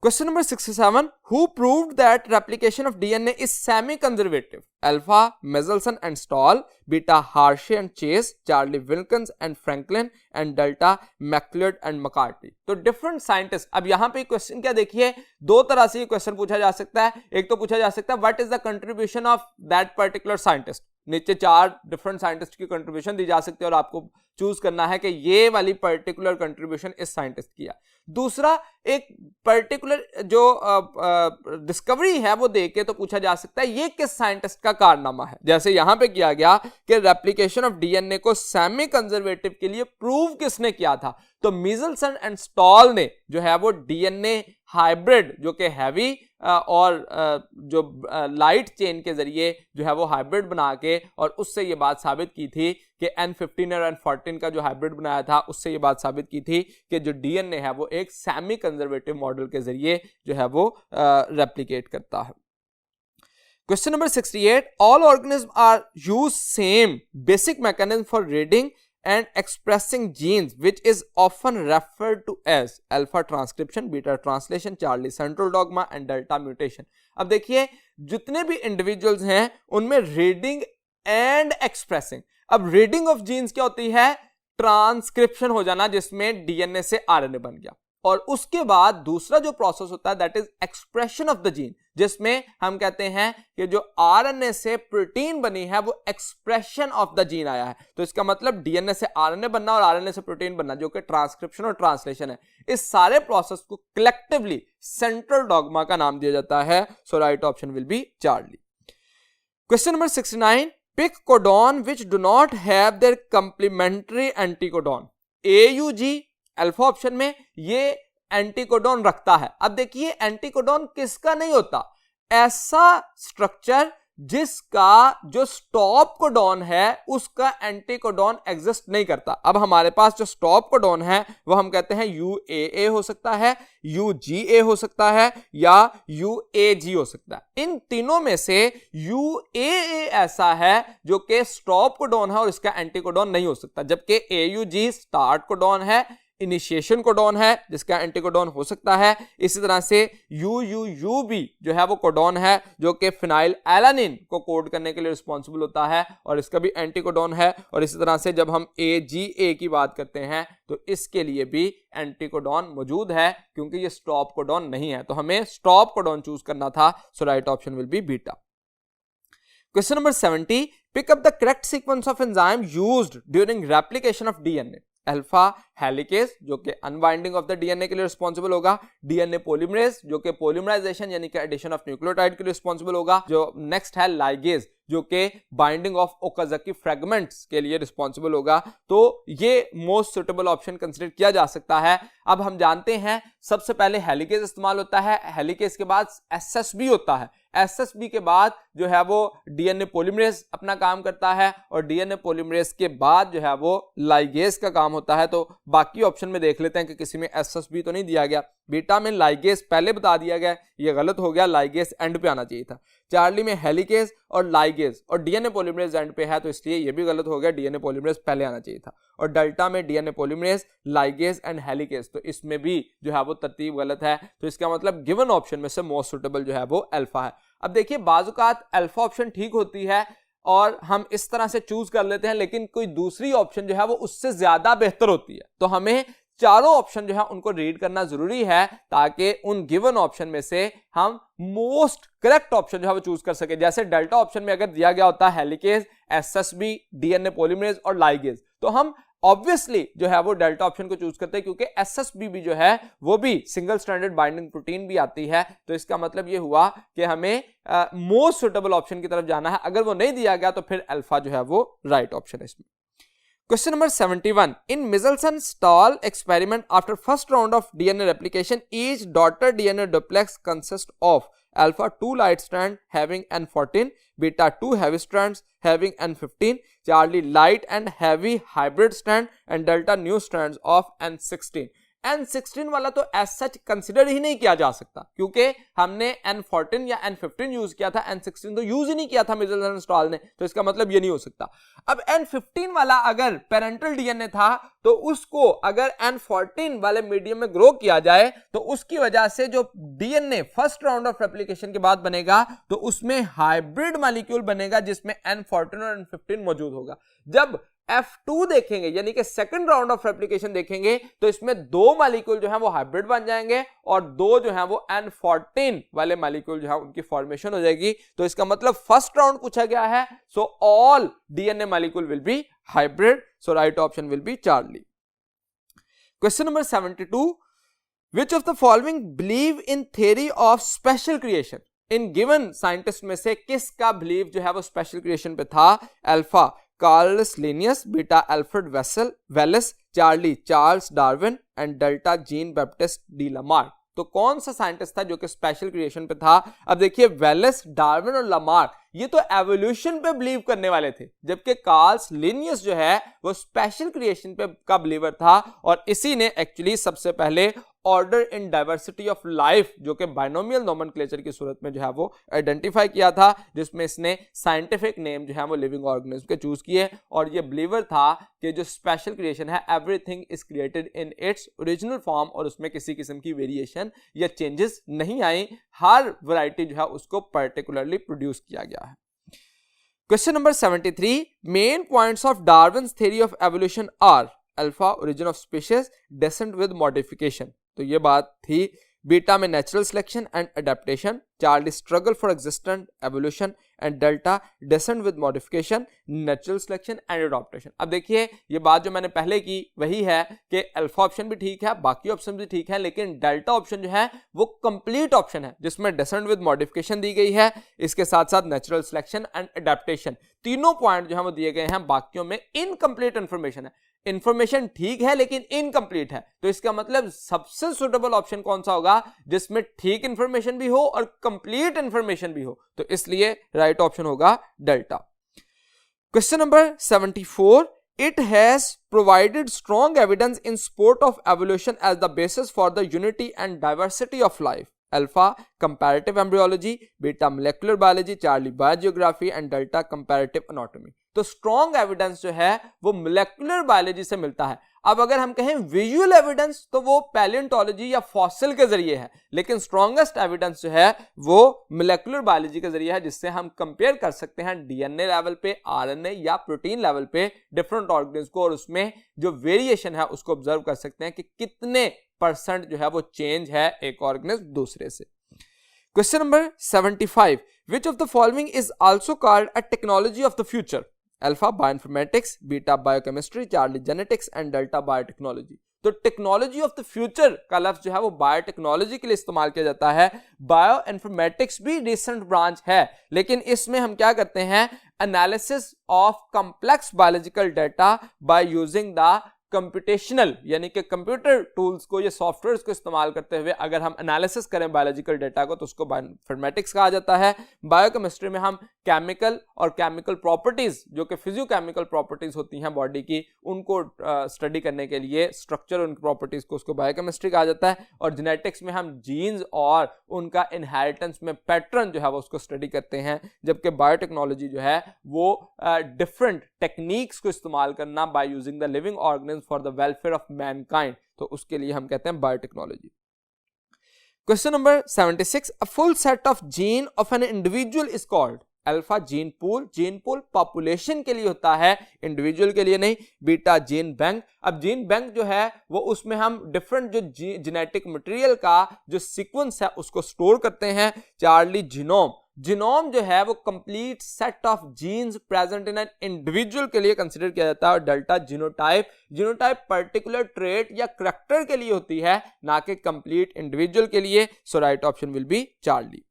Question number 67. Who proved that replication of DNA is semi-conservative? Alpha, Mendelssohn and Stahl, beta, Hershey and Chase, Charlie Wilkins and Franklin and delta, MacLeod and McCarthy. तो डिफरेंट साइंटिस्ट, अब यहाँ पे क्वेश्चन क्या देखिए, दो तरह से ये क्वेश्चन पूछा जा सकता है। एक तो पूछा जा सकता है what is the contribution of that particular scientist, नीचे 4 डिफरेंट साइंटिस्ट की कंट्रीब्यूशन दी जा सकती है और आपको चूज करना है कि ये वाली पर्टिकुलर कंट्रीब्यूशन इस साइंटिस्ट की है। दूसरा, एक पर्टिकुलर जो डिस्कवरी है वो देके तो पूछा जा सकता है ये किस साइंटिस्ट का कारनामा है। जैसे यहां पे किया गया कि रेप्लिकेशन ऑफ डीएनए को सेमी कंजर्वेटिव के लिए प्रूव किसने किया था, तो मीजल्सन एंड स्टॉल ने जो है वो डीएनए हाइब्रिड जो कि हैवी और जो लाइट चेन के जरिए जो है वो हाइब्रिड बना के और उससे ये बात साबित की थी कि N15 और N14 का जो हाइब्रिड बनाया था उससे ये बात साबित की थी कि जो डीएनए है वो एक सेमी कंजर्वेटिव मॉडल के जरिए जो है वो रेप्लिकेट करता है। Question number 68. All organisms are use same basic mechanism for reading and expressing genes which is often referred to as alpha transcription, beta translation, Charlie central dogma and delta mutation. अब देखिए जितने भी इंडिविजुअल्स हैं उनमें रीडिंग एंड एक्सप्रेसिंग, अब रीडिंग ऑफ जीन्स क्या होती है, ट्रांसक्रिप्शन हो जाना जिसमें डीएनए से आरएनए बन गया, और उसके बाद दूसरा जो प्रोसेस होता है that is expression of the gene, जिसमें हम कहते हैं कि जो आरएनए से प्रोटीन बनी है वो एक्सप्रेशन ऑफ द जीन आया है। तो इसका मतलब डीएनए से आरएनए बनना और आरएनए से प्रोटीन बनना जो कि ट्रांसक्रिप्शन और ट्रांसलेशन है, इस सारे प्रोसेस को कलेक्टिवली सेंट्रल डॉगमा का नाम दिया जाता है। So right option will be Charlie. Question number 69. Pick codon which do not have their complementary anticodon. AUG alpha option में ये एंटीकोडॉन रखता है। अब देखिए एंटीकोडॉन किसका नहीं होता, ऐसा स्ट्रक्चर जिसका जो स्टॉप कोडॉन है उसका एंटीकोडॉन एग्जिस्ट नहीं करता। अब हमारे पास जो स्टॉप कोडॉन है वो हम कहते हैं UAA हो सकता है, UGA हो सकता है या UAG हो सकता है। इन तीनों में से UAA ऐसा है जो कि स्टॉप कोडॉन है और इसका एंटीकोडॉन नहीं हो सकता, जबकि AUG स्टार्ट कोडॉन है, इनिशिएशन कोडॉन है जिसका एंटीकोडॉन हो सकता है। इसी तरह से UUU भी जो है वो कोडॉन है जो कि फिनाइल एलानिन को कोड करने के लिए रिस्पॉन्सिबल होता है और इसका भी एंटीकोडॉन है। और इसी तरह से जब हम AGA की बात करते हैं तो इसके लिए भी एंटीकोडॉन मौजूद है क्योंकि ये स्टॉप कोडॉन नहीं है, तो हमें स्टॉप कोडॉन चूज करना था। So right option will be beta. Question number 70, pick up the correct sequence of enzyme used during replication of DNA. Alpha helicase जो कि अनबाइंडिंग ऑफ द डीएनए के लिए रिस्पॉन्सिबल होगा, डीएनए पॉलीमरेज जो कि पॉलीमराइजेशन यानी कि एडिशन ऑफ न्यूक्लियोटाइड के लिए रिस्पॉन्सिबल होगा, जो नेक्स्ट है लाइगेज जो कि बाइंडिंग ऑफ ओकाज़की फ्रेगमेंट्स के लिए रिस्पॉन्सिबल होगा। तो ये मोस्ट सुटेबल ऑप्शन कंसीडर किया जा सकता है। अब हम जानते हैं सबसे पहले हेलिकेज इस्तेमाल होता है, हेलिकेज के बाद एसएसबी होता है, एसएसबी के बाद जो है वो डीएनए पॉलीमरेज अपना काम करता है और डीएनए पॉलीमरेज के बाद जो है वो लाइगेज का काम होता है। तो बाकी ऑप्शन में देख लेते हैं कि किसी में एसएसबी तो नहीं दिया गया। बीटा में लाइगेज पहले बता दिया गया, ये गलत हो गया, लाइगेज एंड पे आना चाहिए था। चार्ली में हेलिकेज और लाइगेज और डीएनए पॉलीमरेज एंड पे है तो इसलिए ये भी गलत हो गया, डीएनए पॉलीमरेज पहले आना चाहिए था। और डेल्टा में DNA polymerase, ligase and helicase, तो इसमें भी जो है वो तरतीब गलत है। तो इसका मतलब गिवन ऑप्शन में से मोस्ट सुटेबल जो है वो अल्फा है। अब देखिए बाजुकात अल्फा ऑप्शन ठीक होती है और हम इस तरह से चूज कर लेते हैं, लेकिन कोई दूसरी ऑप्शन जो है वो उससे ज्यादा बेहतर होती है। तो हमें चारों ऑप्शन जो है उनको रीड करना जरूरी है ताकि उन गिवन ऑप्शन में से हम मोस्ट करेक्ट ऑप्शन जो है वो चूज कर सके। जैसे डेल्टा ऑप्शन में अगर दिया गया होता है हेलिकेज, एसएसबी, डीएनए पॉलीमरेज और लाइगेज, तो हम ऑब्वियसली जो है वो डेल्टा ऑप्शन को चूज करते हैं क्योंकि एसएसबी भी जो है वो भी सिंगल स्ट्रैंडेड बाइंडिंग प्रोटीन भी आती है। तो इसका मतलब ये हुआ कि हमें मोस्ट सुटेबल ऑप्शन की तरफ जाना है। अगर वो नहीं दिया गया तो फिर अल्फा जो है वो राइट ऑप्शन है इसमें। Question number 71. In Michelson-Stahl experiment, after first round of DNA replication, each daughter DNA duplex consists of alpha 2 light strand having N14, beta 2 heavy strands having N15, Charlie light and heavy hybrid strand, and delta new strands of N16. N16 वाला तो एज सच कंसिडर ही नहीं किया जा सकता क्योंकि हमने N14 या N15 यूज किया था, N16 तो यूज ही नहीं किया था मिचेल्सन-स्टाल ने, तो इसका मतलब ये नहीं हो सकता। अब N15 वाला अगर पेरेंटल डीएनए था तो उसको अगर N14 वाले मीडियम में ग्रो किया जाए तो उसकी वजह से जो DNA first round of replication के बाद बनेगा तो उसमें हाइब्रिड मॉलिक्यूल बनेगा जिसमें N14 और N15 मौजूद होगा। जब F2 देखेंगे यानी कि सेकंड राउंड ऑफ रेप्लिकेशन देखेंगे तो इसमें दो मॉलिक्यूल जो है वो हाइब्रिड बन जाएंगे और दो जो है वो N14 वाले मॉलिक्यूल जो है उनकी फॉर्मेशन हो जाएगी। तो इसका मतलब फर्स्ट राउंड पूछा गया है, so all DNA molecule will be hybrid, so right option will be Charlie. Question number 72, which of the following believe in theory of special creation? In given scientist में से किसका बिलीव जो है वो स्पेशल क्रिएशन पे था? Alpha Carolus Linnaeus, beta Alfred Wallace, charlie Charles Darwin and delta Jean Baptiste de Lamarck. तो कौन सा साइंटिस्ट था जो कि स्पेशल क्रिएशन पे था? अब देखिए वेलेस, डार्विन और लामार्क ये तो एवोल्यूशन पे बिलीव करने वाले थे, जबकि कार्ल्स लिनियस जो है वो स्पेशल क्रिएशन पे का बिलीवर था और इसी ने एक्चुअली सबसे पहले order in diversity of life जो कि बाइनोमियल नोमेनक्लेचर की सूरत में जो है वो आइडेंटिफाई किया था, जिसमें इसने साइंटिफिक नेम जो है वो लिविंग ऑर्गेनिज्म के चूज किए। और ये बिलीवर था कि जो स्पेशल क्रिएशन है everything is created in its original form और उसमें किसी किस्म की वेरिएशन या चेंजेस नहीं आई, हर वैरायटी जो है उसको पर्टिकुलरली प्रोड्यूस किया गया है। Question number 73, main points of Darwin's theory of evolution are alpha origin of species, descent with modification, तो ये बात थी। बीटा में natural selection and adaptation, charlie struggle for existent evolution and delta descent with modification, natural selection and adaptation. अब देखिए ये बात जो मैंने पहले की वही है कि अल्फा ऑप्शन भी ठीक है, बाकी ऑप्शन भी ठीक है, लेकिन डेल्टा ऑप्शन जो है वो कंप्लीट ऑप्शन है जिसमें डेसेंट विद मॉडिफिकेशन दी गई है, इसके साथ साथ नेचुरल सिलेक्शन एंड अडेप्टेशन, तीनों पॉइंट जो है वो दिए गए हैं, बाकियों में इनकम्प्लीट इंफॉर्मेशन है। इंफॉर्मेशन ठीक है लेकिन इनकम्प्लीट है, तो इसका मतलब सबसे सुटेबल ऑप्शन कौन सा होगा? जिसमें ठीक इंफॉर्मेशन भी हो और कंप्लीट इंफॉर्मेशन भी हो, तो इसलिए राइट ऑप्शन होगा delta. Question number 74, it has provided strong evidence in support of evolution as the basis for the unity and diversity of life. Alpha comparative embryology, beta molecular biology, Charlie biogeography and delta comparative anatomy. तो स्ट्रॉन्ग एविडेंस जो है वो मोलेकुलर बायोलॉजी से मिलता है। अब अगर हम कहें विजुअल एविडेंस तो वो पैलियोंटोलॉजी या फॉसिल के जरिए है, लेकिन स्ट्रॉन्गेस्ट एविडेंस जो है वो मोलेकुलर बायोलॉजी के जरिए है, जिससे हम कंपेयर कर सकते हैं डीएनए लेवल पे, आरएनए या प्रोटीन लेवल पे डिफरेंट ऑर्गेनिज्म को, और उसमें जो वेरिएशन है उसको ऑब्जर्व कर सकते हैं कि कितने परसेंट जो है वो चेंज है एक ऑर्गेनिज्म दूसरे से। Question number 75, which of the following is also called a technology of the future? Alpha bioinformatics, beta biochemistry, Charlie genetics and delta biotechnology. तो टेक्नोलॉजी ऑफ द फ्यूचर का लफ्ज जो है वो बायोटेक्नोलॉजी के लिए इस्तेमाल किया जाता है। बायोइन्फॉर्मेटिक्स भी रिसेंट ब्रांच है, लेकिन इसमें हम क्या करते हैं, analysis of complex biological data by using the computational, यानी कि कंप्यूटर टूल्स को या सॉफ्टवेयर्स को इस्तेमाल करते हुए अगर हम एनालिसिस करें बायोलॉजिकल डाटा को तो उसको बायोइन्फॉर्मेटिक्स कहा जाता है। बायोकेमिस्ट्री में हम केमिकल और केमिकल प्रॉपर्टीज, जो कि फिजियोकेमिकल प्रॉपर्टीज होती हैं बॉडी की, उनको स्टडी करने के लिए स्ट्रक्चर उनकी प्रॉपर्टीज को, उसको बायोकेमिस्ट्री कहा जाता है। और जेनेटिक्स में हम जीन्स और उनका इनहेरिटेंस में पैटर्न जो है वो उसको स्टडी करते हैं। जबकि बायोटेक्नोलॉजी जो है वो डिफरेंट टेक्निक्स को इस्तेमाल करना by using the living organism for the welfare of Mankind, तो उसके लिए हम कहते हैं biotechnology. Question number 76, a full set of gene of an individual is called? Alpha gene pool, gene pool population के लिए होता है, इंडिविजुअल के लिए नहीं। बीटा जीन बैंक, अब जीन बैंक जो है वो उसमें हम डिफरेंट जो जेनेटिक मटेरियल का जो सीक्वेंस है उसको स्टोर करते हैं। चार्ली जीनोम, जीनोम जो है वो complete set of genes present in an individual के लिए कंसीडर किया जाता है। और delta genotype, genotype particular trait या करैक्टर के लिए होती है, ना कि कंप्लीट इंडिविजुअल के लिए। So right option will be charlie.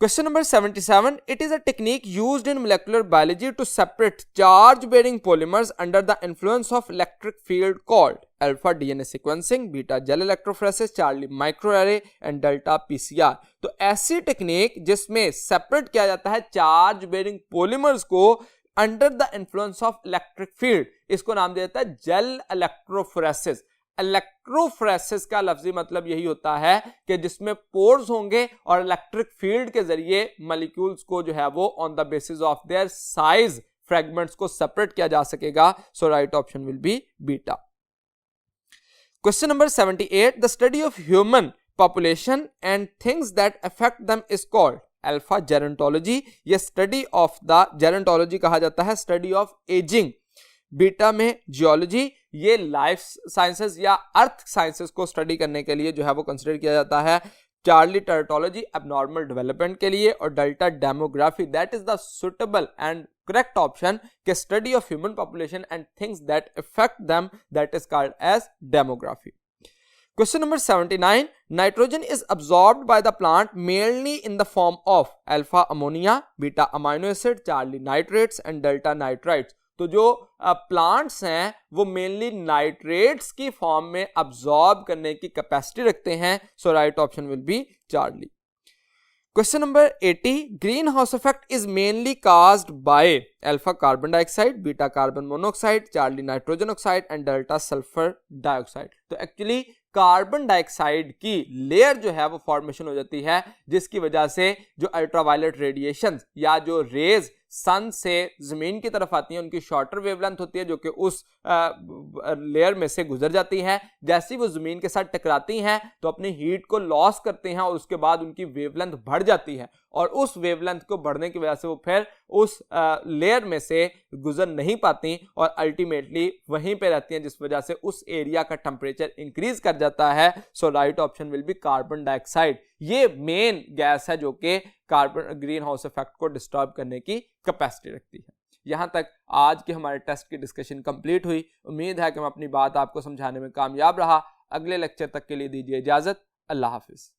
Question number 77, it is a technique used in molecular biology to separate charge bearing polymers under the influence of electric field called alpha DNA sequencing, beta gel electrophoresis, charlie microarray and delta PCR। तो ऐसी टेक्निक जिसमें सेपरेट किया जाता है चार्ज बेरिंग पॉलीमर्स को under the influence of electric field, इसको नाम दिया जाता है जेल इलेक्ट्रोफोरेसिस। इलेक्ट्रोफोरेसिस का लफ्जी मतलब यही होता है कि जिसमें पोर्स होंगे और इलेक्ट्रिक फील्ड के जरिए मॉलिक्यूल्स को जो है वो on the basis of their size fragments को सेपरेट किया जा सकेगा। So right option will be beta. Question number 78, the study of human population and things that affect them is called? Alpha gerontology, ये स्टडी ऑफ द जेरोंटोलॉजी कहा जाता है, स्टडी ऑफ एजिंग। बीटा में जियोलॉजी, ये लाइफ साइंसेस या अर्थ साइंसेस को स्टडी करने के लिए जो है वो कंसीडर किया जाता है। चार्ली टेरेटोलॉजी एबनॉर्मल डेवलपमेंट के लिए। और delta demography, that is the suitable and correct option के study of human population and things that affect them, that is called as demography. Question number 79, nitrogen is absorbed by the plant mainly in the form of alpha ammonia, beta amino acid, charlie nitrates and delta nitrites। तो जो प्लांट्स हैं वो मेनली नाइट्रेट्स की फॉर्म में अब्सॉर्ब करने की कैपेसिटी रखते हैं। So right option will be Charlie. Question number 80, green house effect is mainly caused by alpha carbon dioxide, beta carbon monoxide, charlie nitrogen oxide and delta sulphur dioxide. तो एक्चुअली कार्बन डाइऑक्साइड की लेयर जो है वो फॉर्मेशन हो जाती है, जिसकी वजह से जो अल्ट्रावायलेट रेडिएशन या जो रेज सन से जमीन की तरफ आती हैं उनकी शॉर्टर वेवलेंथ होती है, जो कि उस लेयर में से गुजर जाती है। जैसे ही वो जमीन के साथ टकराती हैं तो अपनी हीट को लॉस करते हैं और उसके बाद उनकी वेवलेंथ बढ़ जाती है, और उस वेवलेंथ को बढ़ने की वजह से वो फिर उस लेयर में से गुजर नहीं पाती और अल्टीमेटली वहीं पे रहती हैं, जिस वजह से उस एरिया का टेम्परेचर इंक्रीज कर जाता है। So right option will be carbon dioxide. ये मेन गैस है जो कि कार्बन ग्रीन हाउस इफेक्ट को डिस्टर्ब करने की कैपेसिटी रखती है। यहां तक आज के हमारे टेस्ट की डिस्कशन कंप्लीट हुई। उम्मीद है कि मैं अपनी बात आपको समझाने में कामयाब रहा। अगले लेक्चर तक के लिए दीजिए इजाजत। अल्लाह हाफिज।